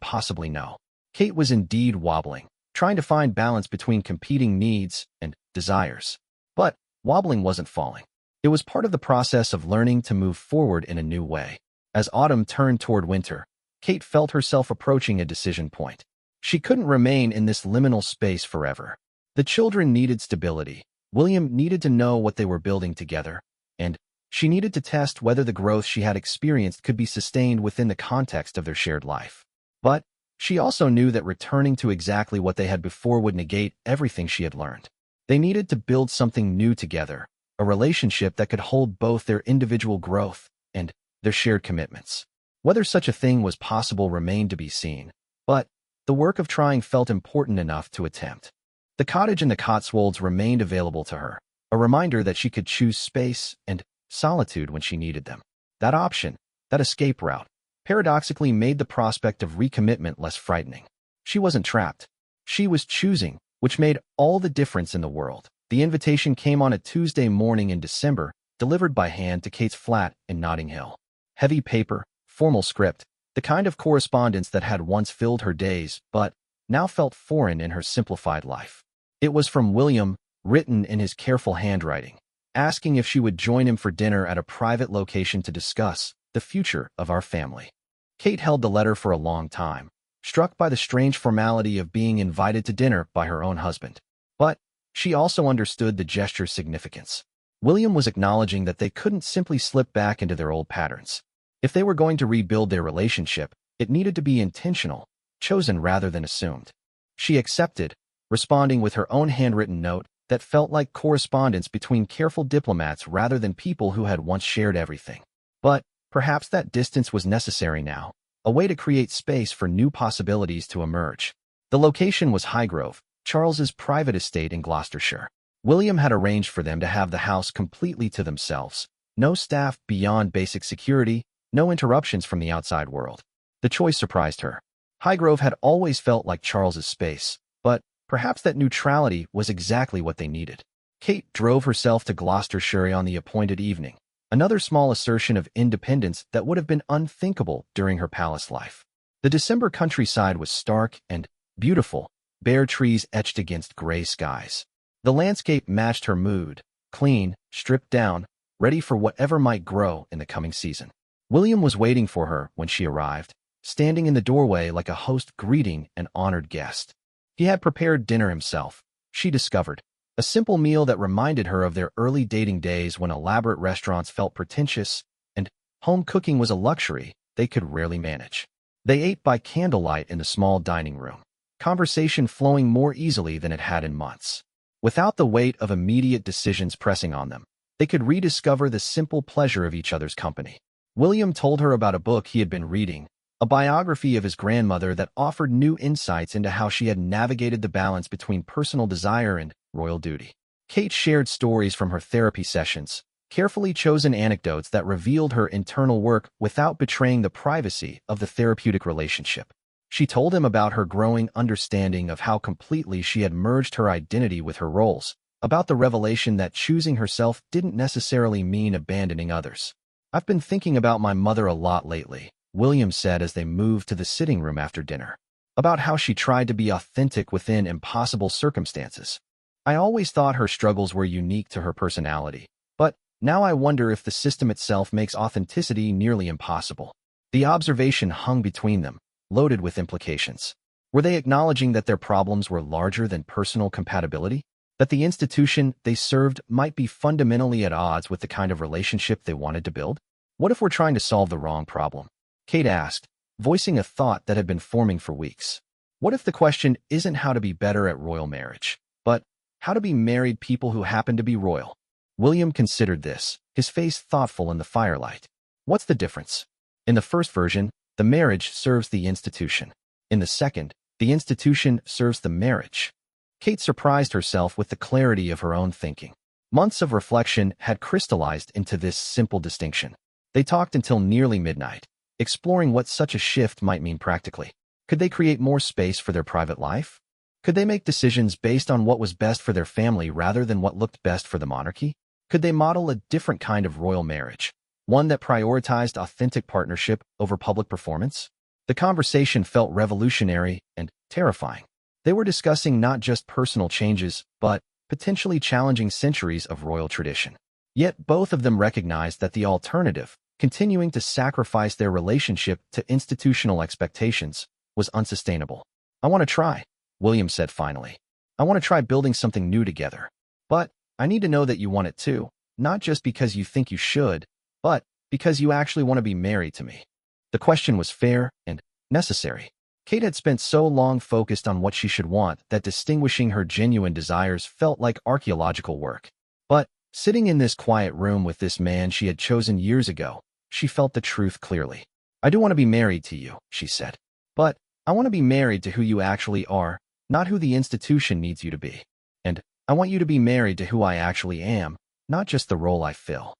possibly know. Kate was indeed wobbling, trying to find balance between competing needs and desires. But wobbling wasn't falling. It was part of the process of learning to move forward in a new way. As autumn turned toward winter, Kate felt herself approaching a decision point. She couldn't remain in this liminal space forever. The children needed stability, William needed to know what they were building together, and she needed to test whether the growth she had experienced could be sustained within the context of their shared life. But she also knew that returning to exactly what they had before would negate everything she had learned. They needed to build something new together, a relationship that could hold both their individual growth and their shared commitments. Whether such a thing was possible remained to be seen, but the work of trying felt important enough to attempt. The cottage in the Cotswolds remained available to her, a reminder that she could choose space and solitude when she needed them. That option, that escape route, paradoxically made the prospect of recommitment less frightening. She wasn't trapped. She was choosing, which made all the difference in the world. The invitation came on a Tuesday morning in December, delivered by hand to Kate's flat in Notting Hill. Heavy paper, formal script, the kind of correspondence that had once filled her days, but now felt foreign in her simplified life. It was from William, written in his careful handwriting, asking if she would join him for dinner at a private location to discuss the future of our family. Kate held the letter for a long time, struck by the strange formality of being invited to dinner by her own husband. But she also understood the gesture's significance. William was acknowledging that they couldn't simply slip back into their old patterns. If they were going to rebuild their relationship, it needed to be intentional, chosen rather than assumed. She accepted, responding with her own handwritten note that felt like correspondence between careful diplomats rather than people who had once shared everything. But perhaps that distance was necessary now, a way to create space for new possibilities to emerge. The location was Highgrove, Charles's private estate in Gloucestershire. William had arranged for them to have the house completely to themselves. No staff beyond basic security, no interruptions from the outside world. The choice surprised her. Highgrove had always felt like Charles's space, but perhaps that neutrality was exactly what they needed. Kate drove herself to Gloucestershire on the appointed evening, another small assertion of independence that would have been unthinkable during her palace life. The December countryside was stark and beautiful, bare trees etched against gray skies. The landscape matched her mood, clean, stripped down, ready for whatever might grow in the coming season. William was waiting for her when she arrived, standing in the doorway like a host greeting an honored guest. He had prepared dinner himself, she discovered, a simple meal that reminded her of their early dating days when elaborate restaurants felt pretentious and home cooking was a luxury they could rarely manage. They ate by candlelight in the small dining room, conversation flowing more easily than it had in months. Without the weight of immediate decisions pressing on them, they could rediscover the simple pleasure of each other's company. William told her about a book he had been reading, a biography of his grandmother that offered new insights into how she had navigated the balance between personal desire and royal duty. Kate shared stories from her therapy sessions, carefully chosen anecdotes that revealed her internal work without betraying the privacy of the therapeutic relationship. She told him about her growing understanding of how completely she had merged her identity with her roles, about the revelation that choosing herself didn't necessarily mean abandoning others. "I've been thinking about my mother a lot lately," William said as they moved to the sitting room after dinner, "about how she tried to be authentic within impossible circumstances. I always thought her struggles were unique to her personality, but now I wonder if the system itself makes authenticity nearly impossible." The observation hung between them, loaded with implications. Were they acknowledging that their problems were larger than personal compatibility? That the institution they served might be fundamentally at odds with the kind of relationship they wanted to build? "What if we're trying to solve the wrong problem?" Kate asked, voicing a thought that had been forming for weeks. What if the question isn't how to be better at royal marriage, but how to be married people who happen to be royal? William considered this, his face thoughtful in the firelight. What's the difference? In the first version, the marriage serves the institution. In the second, the institution serves the marriage. Kate surprised herself with the clarity of her own thinking. Months of reflection had crystallized into this simple distinction. They talked until nearly midnight, exploring what such a shift might mean practically. Could they create more space for their private life? Could they make decisions based on what was best for their family rather than what looked best for the monarchy? Could they model a different kind of royal marriage, one that prioritized authentic partnership over public performance? The conversation felt revolutionary and terrifying. They were discussing not just personal changes, but potentially challenging centuries of royal tradition. Yet both of them recognized that the alternative, continuing to sacrifice their relationship to institutional expectations, was unsustainable. "I want to try," William said finally. "I want to try building something new together. But I need to know that you want it too, not just because you think you should, but because you actually want to be married to me." The question was fair and necessary. Kate had spent so long focused on what she should want that distinguishing her genuine desires felt like archaeological work. But sitting in this quiet room with this man she had chosen years ago, she felt the truth clearly. "I do want to be married to you," she said. "But I want to be married to who you actually are, not who the institution needs you to be." And I want you to be married to who I actually am, not just the role I fill.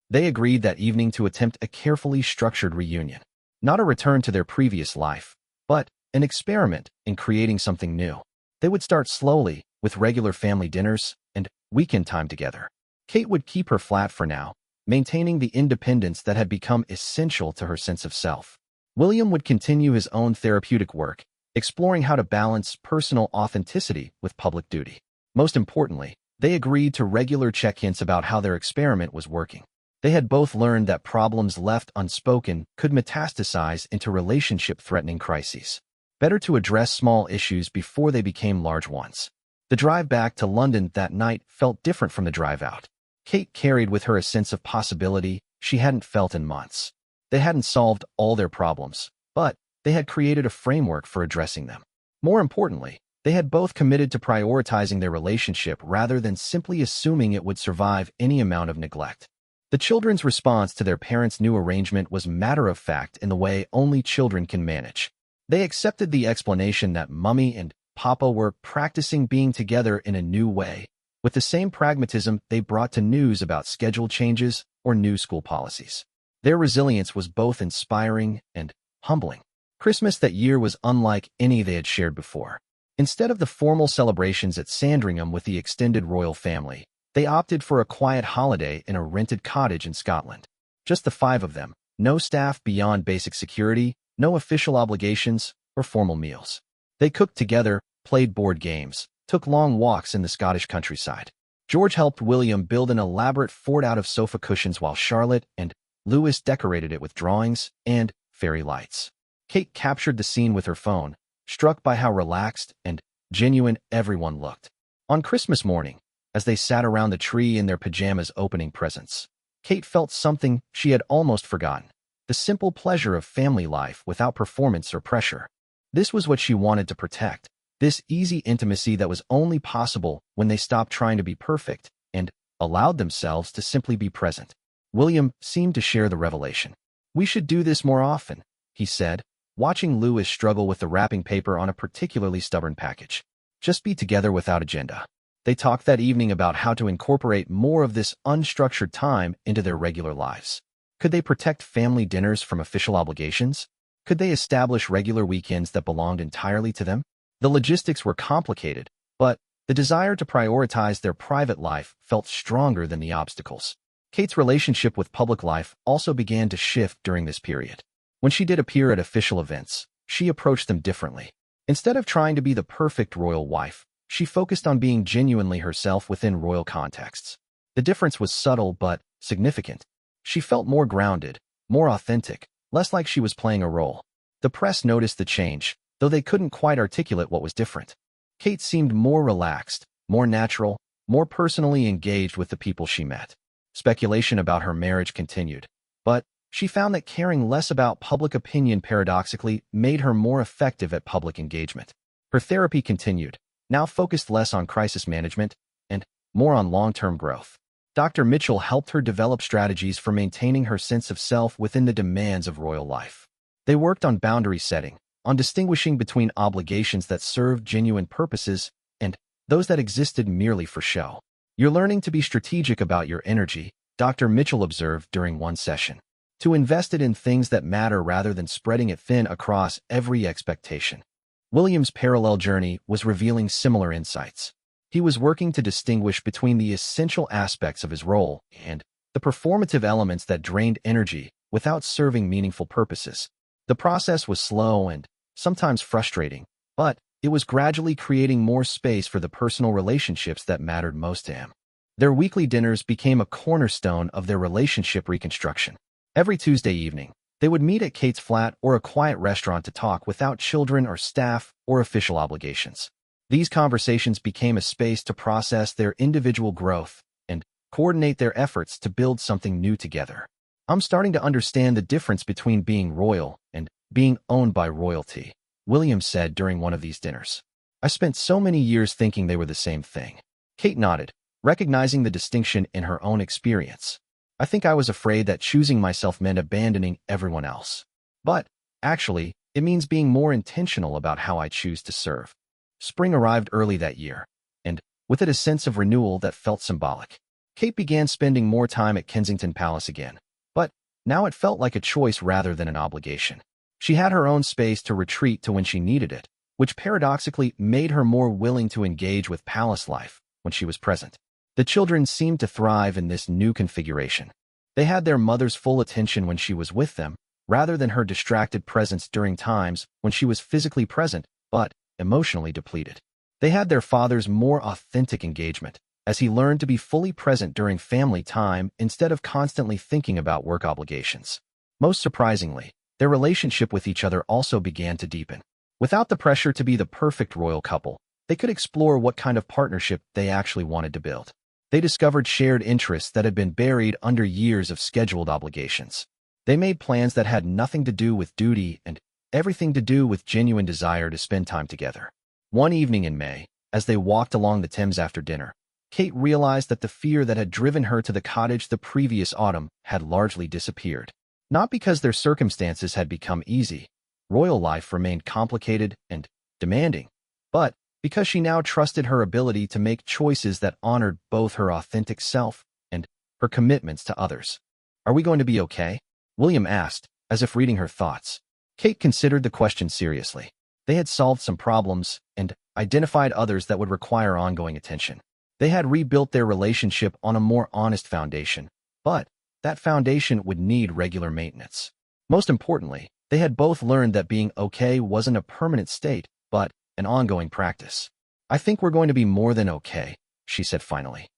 They agreed that evening to attempt a carefully structured reunion. Not a return to their previous life, but an experiment in creating something new. They would start slowly, with regular family dinners and weekend time together. Kate would keep her flat for now, maintaining the independence that had become essential to her sense of self. William would continue his own therapeutic work, exploring how to balance personal authenticity with public duty. Most importantly, they agreed to regular check-ins about how their experiment was working. They had both learned that problems left unspoken could metastasize into relationship-threatening crises. Better to address small issues before they became large ones. The drive back to London that night felt different from the drive out. Kate carried with her a sense of possibility she hadn't felt in months. They hadn't solved all their problems, but they had created a framework for addressing them. More importantly, they had both committed to prioritizing their relationship rather than simply assuming it would survive any amount of neglect. The children's response to their parents' new arrangement was matter-of-fact in the way only children can manage. They accepted the explanation that Mummy and Papa were practicing being together in a new way, with the same pragmatism they brought to news about schedule changes or new school policies. Their resilience was both inspiring and humbling. Christmas that year was unlike any they had shared before. Instead of the formal celebrations at Sandringham with the extended royal family, they opted for a quiet holiday in a rented cottage in Scotland. Just the five of them, no staff beyond basic security, no official obligations or formal meals. They cooked together, played board games, took long walks in the Scottish countryside. George helped William build an elaborate fort out of sofa cushions while Charlotte and Louis decorated it with drawings and fairy lights. Kate captured the scene with her phone, struck by how relaxed and genuine everyone looked. On Christmas morning, as they sat around the tree in their pajamas opening presents, Kate felt something she had almost forgotten: the simple pleasure of family life without performance or pressure. This was what she wanted to protect, this easy intimacy that was only possible when they stopped trying to be perfect and allowed themselves to simply be present. William seemed to share the revelation. "We should do this more often," he said, watching Louis struggle with the wrapping paper on a particularly stubborn package. "Just be together without agenda." They talked that evening about how to incorporate more of this unstructured time into their regular lives. Could they protect family dinners from official obligations? Could they establish regular weekends that belonged entirely to them? The logistics were complicated, but the desire to prioritize their private life felt stronger than the obstacles. Kate's relationship with public life also began to shift during this period. When she did appear at official events, she approached them differently. Instead of trying to be the perfect royal wife, she focused on being genuinely herself within royal contexts. The difference was subtle but significant. She felt more grounded, more authentic, less like she was playing a role. The press noticed the change, though they couldn't quite articulate what was different. Kate seemed more relaxed, more natural, more personally engaged with the people she met. Speculation about her marriage continued, but she found that caring less about public opinion paradoxically made her more effective at public engagement. Her therapy continued, now focused less on crisis management and more on long-term growth. Dr. Mitchell helped her develop strategies for maintaining her sense of self within the demands of royal life. They worked on boundary setting, on distinguishing between obligations that served genuine purposes and those that existed merely for show. "You're learning to be strategic about your energy," Dr. Mitchell observed during one session. "To invest it in things that matter rather than spreading it thin across every expectation." William's parallel journey was revealing similar insights. He was working to distinguish between the essential aspects of his role and the performative elements that drained energy without serving meaningful purposes. The process was slow and sometimes frustrating, but it was gradually creating more space for the personal relationships that mattered most to him. Their weekly dinners became a cornerstone of their relationship reconstruction. Every Tuesday evening, they would meet at Kate's flat or a quiet restaurant to talk without children or staff or official obligations. These conversations became a space to process their individual growth and coordinate their efforts to build something new together. "I'm starting to understand the difference between being royal and being owned by royalty," William said during one of these dinners. "I spent so many years thinking they were the same thing." Kate nodded, recognizing the distinction in her own experience. "I think I was afraid that choosing myself meant abandoning everyone else. But, actually, it means being more intentional about how I choose to serve." Spring arrived early that year, and with it a sense of renewal that felt symbolic. Kate began spending more time at Kensington Palace again, but now it felt like a choice rather than an obligation. She had her own space to retreat to when she needed it, which paradoxically made her more willing to engage with palace life when she was present. The children seemed to thrive in this new configuration. They had their mother's full attention when she was with them, rather than her distracted presence during times when she was physically present but emotionally depleted. They had their father's more authentic engagement, as he learned to be fully present during family time instead of constantly thinking about work obligations. Most surprisingly, their relationship with each other also began to deepen. Without the pressure to be the perfect royal couple, they could explore what kind of partnership they actually wanted to build. They discovered shared interests that had been buried under years of scheduled obligations. They made plans that had nothing to do with duty and everything to do with genuine desire to spend time together. One evening in May, as they walked along the Thames after dinner, Kate realized that the fear that had driven her to the cottage the previous autumn had largely disappeared. Not because their circumstances had become easy, royal life remained complicated and demanding, but because she now trusted her ability to make choices that honored both her authentic self and her commitments to others. "Are we going to be okay?" William asked, as if reading her thoughts. Kate considered the question seriously. They had solved some problems and identified others that would require ongoing attention. They had rebuilt their relationship on a more honest foundation, but that foundation would need regular maintenance. Most importantly, they had both learned that being okay wasn't a permanent state, but an ongoing practice. "I think we're going to be more than okay," she said finally.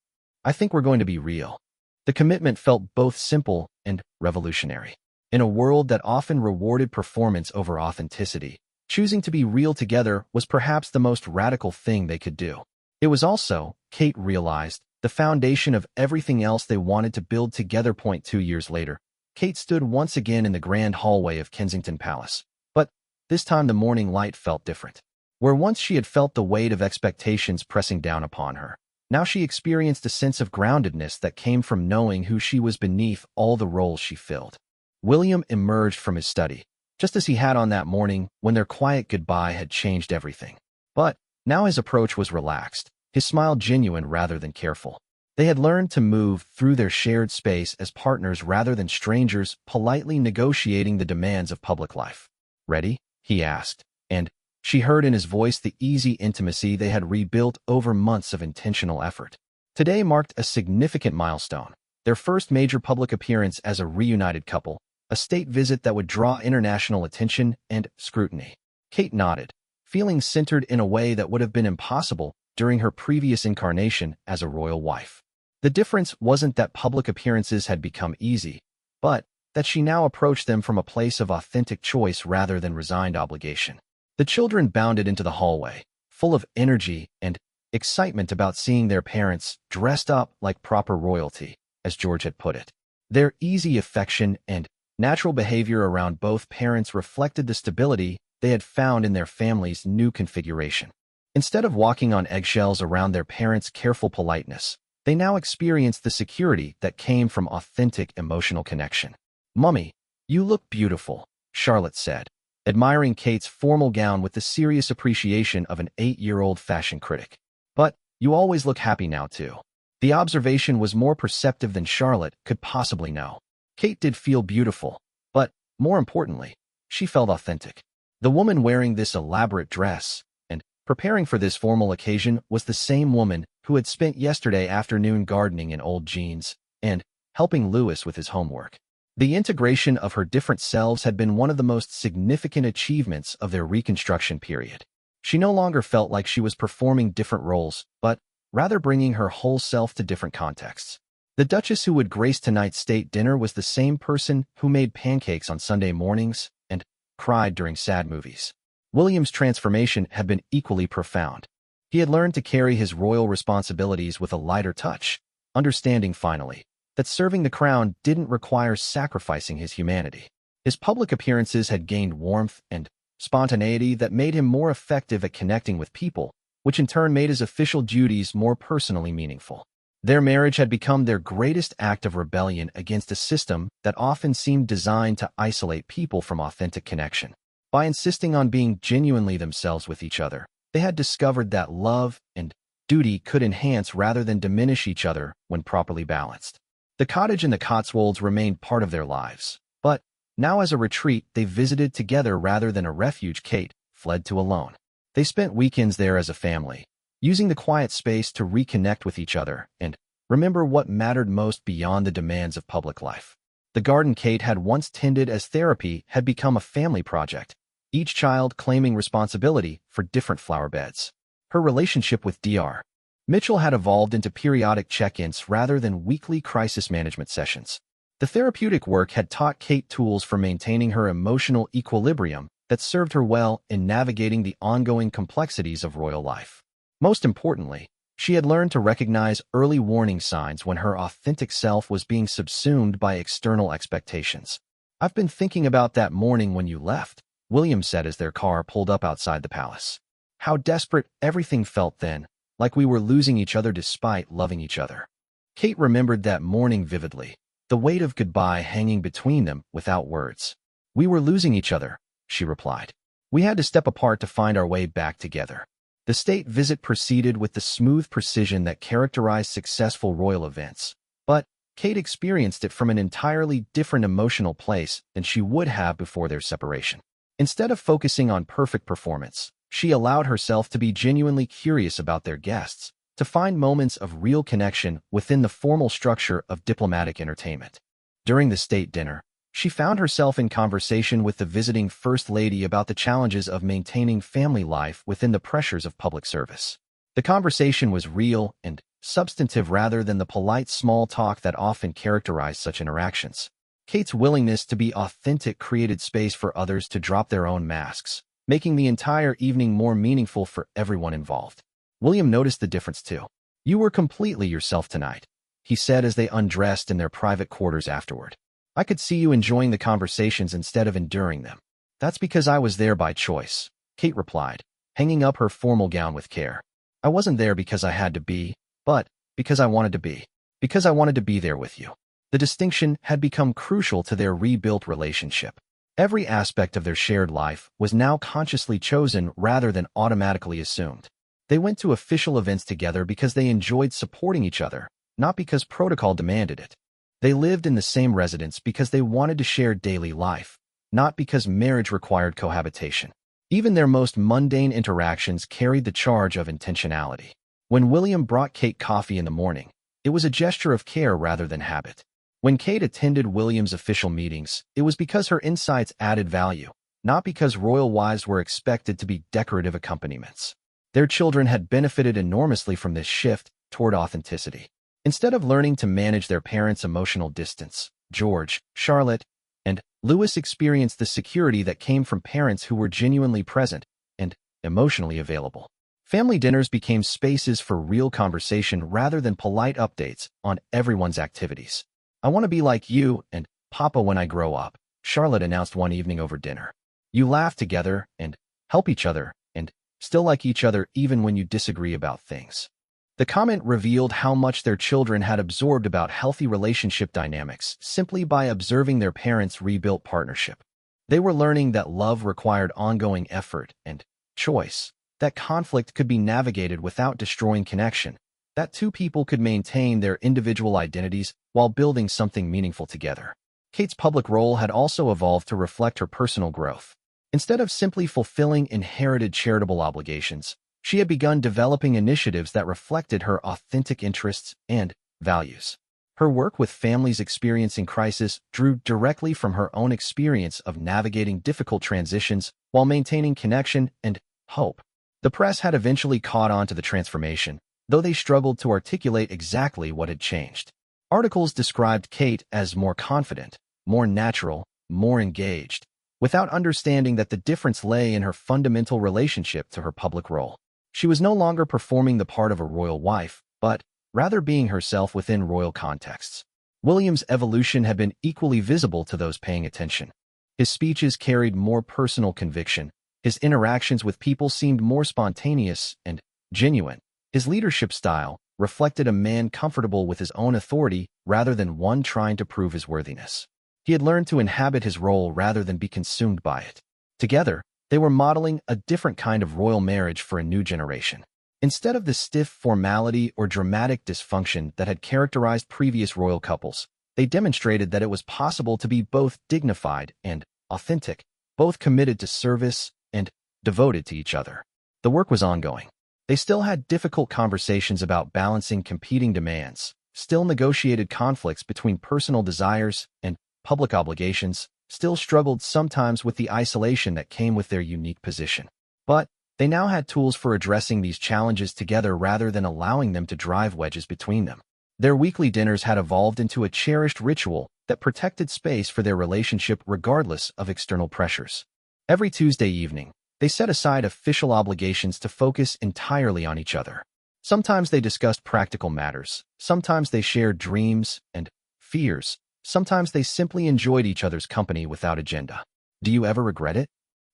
"I think we're going to be real." The commitment felt both simple and revolutionary. In a world that often rewarded performance over authenticity, choosing to be real together was perhaps the most radical thing they could do. It was also, Kate realized, the foundation of everything else they wanted to build together. 2 years later, Kate stood once again in the grand hallway of Kensington Palace. But this time the morning light felt different. Where once she had felt the weight of expectations pressing down upon her, now she experienced a sense of groundedness that came from knowing who she was beneath all the roles she filled. William emerged from his study, just as he had on that morning when their quiet goodbye had changed everything. But now his approach was relaxed, his smile genuine rather than careful. They had learned to move through their shared space as partners rather than strangers, politely negotiating the demands of public life. "Ready?" he asked, and she heard in his voice the easy intimacy they had rebuilt over months of intentional effort. Today marked a significant milestone, their first major public appearance as a reunited couple, a state visit that would draw international attention and scrutiny. Kate nodded, feeling centered in a way that would have been impossible during her previous incarnation as a royal wife. The difference wasn't that public appearances had become easy, but that she now approached them from a place of authentic choice rather than resigned obligation. The children bounded into the hallway, full of energy and excitement about seeing their parents dressed up like proper royalty, as George had put it. Their easy affection and natural behavior around both parents reflected the stability they had found in their family's new configuration. Instead of walking on eggshells around their parents' careful politeness, they now experienced the security that came from authentic emotional connection. "Mummy, you look beautiful," Charlotte said, admiring Kate's formal gown with the serious appreciation of an 8-year-old fashion critic. "But you always look happy now, too." The observation was more perceptive than Charlotte could possibly know. Kate did feel beautiful, but, more importantly, she felt authentic. The woman wearing this elaborate dress and preparing for this formal occasion was the same woman who had spent yesterday afternoon gardening in old jeans and helping Louis with his homework. The integration of her different selves had been one of the most significant achievements of their reconstruction period. She no longer felt like she was performing different roles, but rather bringing her whole self to different contexts. The Duchess who would grace tonight's state dinner was the same person who made pancakes on Sunday mornings and cried during sad movies. William's transformation had been equally profound. He had learned to carry his royal responsibilities with a lighter touch, understanding finally that serving the crown didn't require sacrificing his humanity. His public appearances had gained warmth and spontaneity that made him more effective at connecting with people, which in turn made his official duties more personally meaningful. Their marriage had become their greatest act of rebellion against a system that often seemed designed to isolate people from authentic connection. By insisting on being genuinely themselves with each other, they had discovered that love and duty could enhance rather than diminish each other when properly balanced. The cottage in the Cotswolds remained part of their lives, but now as a retreat they visited together rather than a refuge. Kate fled to alone. They spent weekends there as a family, using the quiet space to reconnect with each other and remember what mattered most beyond the demands of public life. The garden Kate had once tended as therapy had become a family project, each child claiming responsibility for different flower beds. Her relationship with Dr. Mitchell had evolved into periodic check-ins rather than weekly crisis management sessions. The therapeutic work had taught Kate tools for maintaining her emotional equilibrium that served her well in navigating the ongoing complexities of royal life. Most importantly, she had learned to recognize early warning signs when her authentic self was being subsumed by external expectations. "I've been thinking about that morning when you left," William said as their car pulled up outside the palace. "How desperate everything felt then, like we were losing each other despite loving each other." Kate remembered that morning vividly, the weight of goodbye hanging between them without words. "We were losing each other," she replied. "We had to step apart to find our way back together." The state visit proceeded with the smooth precision that characterized successful royal events, but Kate experienced it from an entirely different emotional place than she would have before their separation. Instead of focusing on perfect performance, she allowed herself to be genuinely curious about their guests, to find moments of real connection within the formal structure of diplomatic entertainment. During the state dinner, she found herself in conversation with the visiting First Lady about the challenges of maintaining family life within the pressures of public service. The conversation was real and substantive rather than the polite small talk that often characterized such interactions. Kate's willingness to be authentic created space for others to drop their own masks, making the entire evening more meaningful for everyone involved. William noticed the difference too. "You were completely yourself tonight," he said as they undressed in their private quarters afterward. "I could see you enjoying the conversations instead of enduring them." "That's because I was there by choice," Kate replied, hanging up her formal gown with care. "I wasn't there because I had to be, but because I wanted to be. Because I wanted to be there with you." The distinction had become crucial to their rebuilt relationship. Every aspect of their shared life was now consciously chosen rather than automatically assumed. They went to official events together because they enjoyed supporting each other, not because protocol demanded it. They lived in the same residence because they wanted to share daily life, not because marriage required cohabitation. Even their most mundane interactions carried the charge of intentionality. When William brought Kate coffee in the morning, it was a gesture of care rather than habit. When Kate attended William's official meetings, it was because her insights added value, not because royal wives were expected to be decorative accompaniments. Their children had benefited enormously from this shift toward authenticity. Instead of learning to manage their parents' emotional distance, George, Charlotte, and Louis experienced the security that came from parents who were genuinely present and emotionally available. Family dinners became spaces for real conversation rather than polite updates on everyone's activities. "I want to be like you and Papa when I grow up," Charlotte announced one evening over dinner. "You laugh together and help each other and still like each other even when you disagree about things." The comment revealed how much their children had absorbed about healthy relationship dynamics simply by observing their parents' rebuilt partnership. They were learning that love required ongoing effort and choice, that conflict could be navigated without destroying connection, that two people could maintain their individual identities while building something meaningful together. Kate's public role had also evolved to reflect her personal growth. Instead of simply fulfilling inherited charitable obligations, she had begun developing initiatives that reflected her authentic interests and values. Her work with families experiencing crisis drew directly from her own experience of navigating difficult transitions while maintaining connection and hope. The press had eventually caught on to the transformation, though they struggled to articulate exactly what had changed. Articles described Kate as more confident, more natural, more engaged, without understanding that the difference lay in her fundamental relationship to her public role. She was no longer performing the part of a royal wife, but rather being herself within royal contexts. William's evolution had been equally visible to those paying attention. His speeches carried more personal conviction. His interactions with people seemed more spontaneous and genuine. His leadership style reflected a man comfortable with his own authority rather than one trying to prove his worthiness. He had learned to inhabit his role rather than be consumed by it. Together, they were modeling a different kind of royal marriage for a new generation. Instead of the stiff formality or dramatic dysfunction that had characterized previous royal couples, they demonstrated that it was possible to be both dignified and authentic, both committed to service and devoted to each other. The work was ongoing. They still had difficult conversations about balancing competing demands, still negotiated conflicts between personal desires and public obligations, still struggled sometimes with the isolation that came with their unique position. But they now had tools for addressing these challenges together rather than allowing them to drive wedges between them. Their weekly dinners had evolved into a cherished ritual that protected space for their relationship regardless of external pressures. Every Tuesday evening, they set aside official obligations to focus entirely on each other. Sometimes they discussed practical matters, sometimes they shared dreams and fears, sometimes they simply enjoyed each other's company without agenda. Do you ever regret it?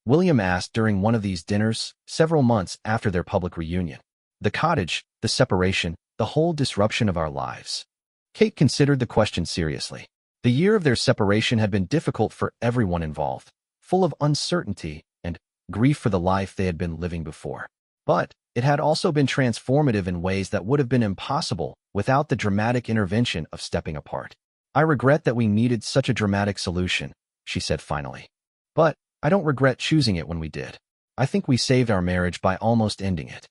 William asked during one of these dinners, several months after their public reunion. The cottage, the separation, the whole disruption of our lives. Kate considered the question seriously. The year of their separation had been difficult for everyone involved, full of uncertainty and grief for the life they had been living before. But it had also been transformative in ways that would have been impossible without the dramatic intervention of stepping apart. I regret that we needed such a dramatic solution, she said finally. But I don't regret choosing it when we did. I think we saved our marriage by almost ending it.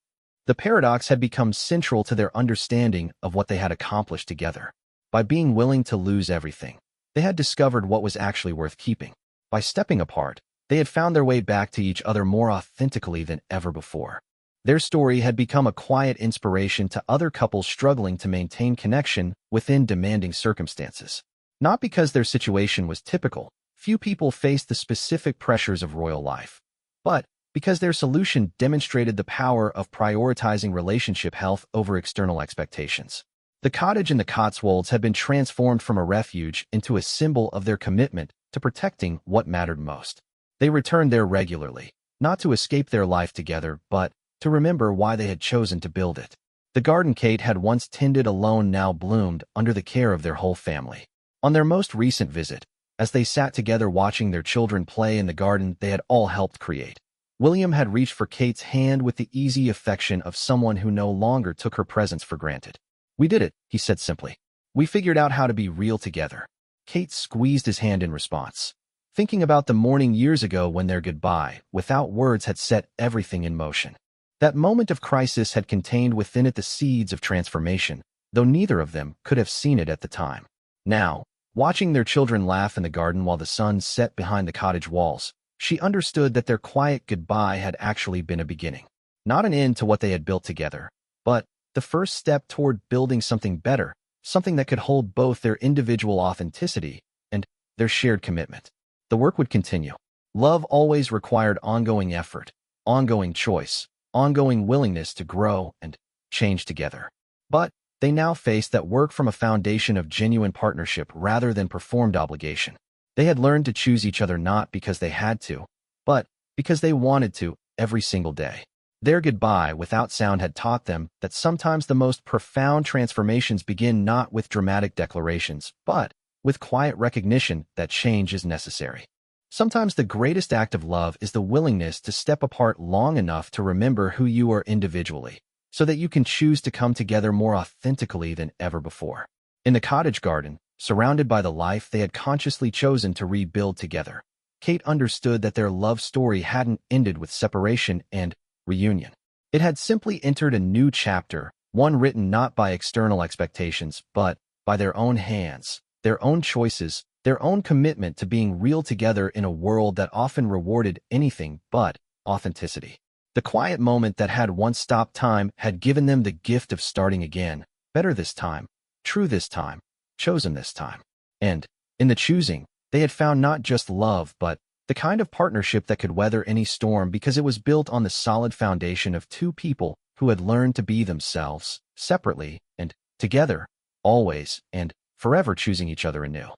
The paradox had become central to their understanding of what they had accomplished together. By being willing to lose everything, they had discovered what was actually worth keeping. By stepping apart, they had found their way back to each other more authentically than ever before. Their story had become a quiet inspiration to other couples struggling to maintain connection within demanding circumstances. Not because their situation was typical, few people faced the specific pressures of royal life, but because their solution demonstrated the power of prioritizing relationship health over external expectations. The cottage in the Cotswolds had been transformed from a refuge into a symbol of their commitment to protecting what mattered most. They returned there regularly, not to escape their life together, but to remember why they had chosen to build it. The garden Kate had once tended alone now bloomed under the care of their whole family. On their most recent visit, as they sat together watching their children play in the garden they had all helped create, William had reached for Kate's hand with the easy affection of someone who no longer took her presence for granted. "We did it," he said simply. "We figured out how to be real together." Kate squeezed his hand in response, thinking about the morning years ago when their goodbye, without words, had set everything in motion. That moment of crisis had contained within it the seeds of transformation, though neither of them could have seen it at the time. Now, watching their children laugh in the garden while the sun set behind the cottage walls, she understood that their quiet goodbye had actually been a beginning. Not an end to what they had built together, but the first step toward building something better, something that could hold both their individual authenticity and their shared commitment. The work would continue. Love always required ongoing effort, ongoing choice, ongoing willingness to grow and change together. But they now faced that work from a foundation of genuine partnership rather than performed obligation. They had learned to choose each other not because they had to, but because they wanted to every single day. Their goodbye without sound had taught them that sometimes the most profound transformations begin not with dramatic declarations, but with quiet recognition that change is necessary. Sometimes the greatest act of love is the willingness to step apart long enough to remember who you are individually, so that you can choose to come together more authentically than ever before. In the cottage garden, surrounded by the life they had consciously chosen to rebuild together, Kate understood that their love story hadn't ended with separation and reunion. It had simply entered a new chapter, one written not by external expectations, but by their own hands, their own choices, their own commitment to being real together in a world that often rewarded anything but authenticity. The quiet moment that had once stopped time had given them the gift of starting again, better this time, true this time, chosen this time. And, in the choosing, they had found not just love but the kind of partnership that could weather any storm because it was built on the solid foundation of two people who had learned to be themselves, separately and together, always and forever choosing each other anew.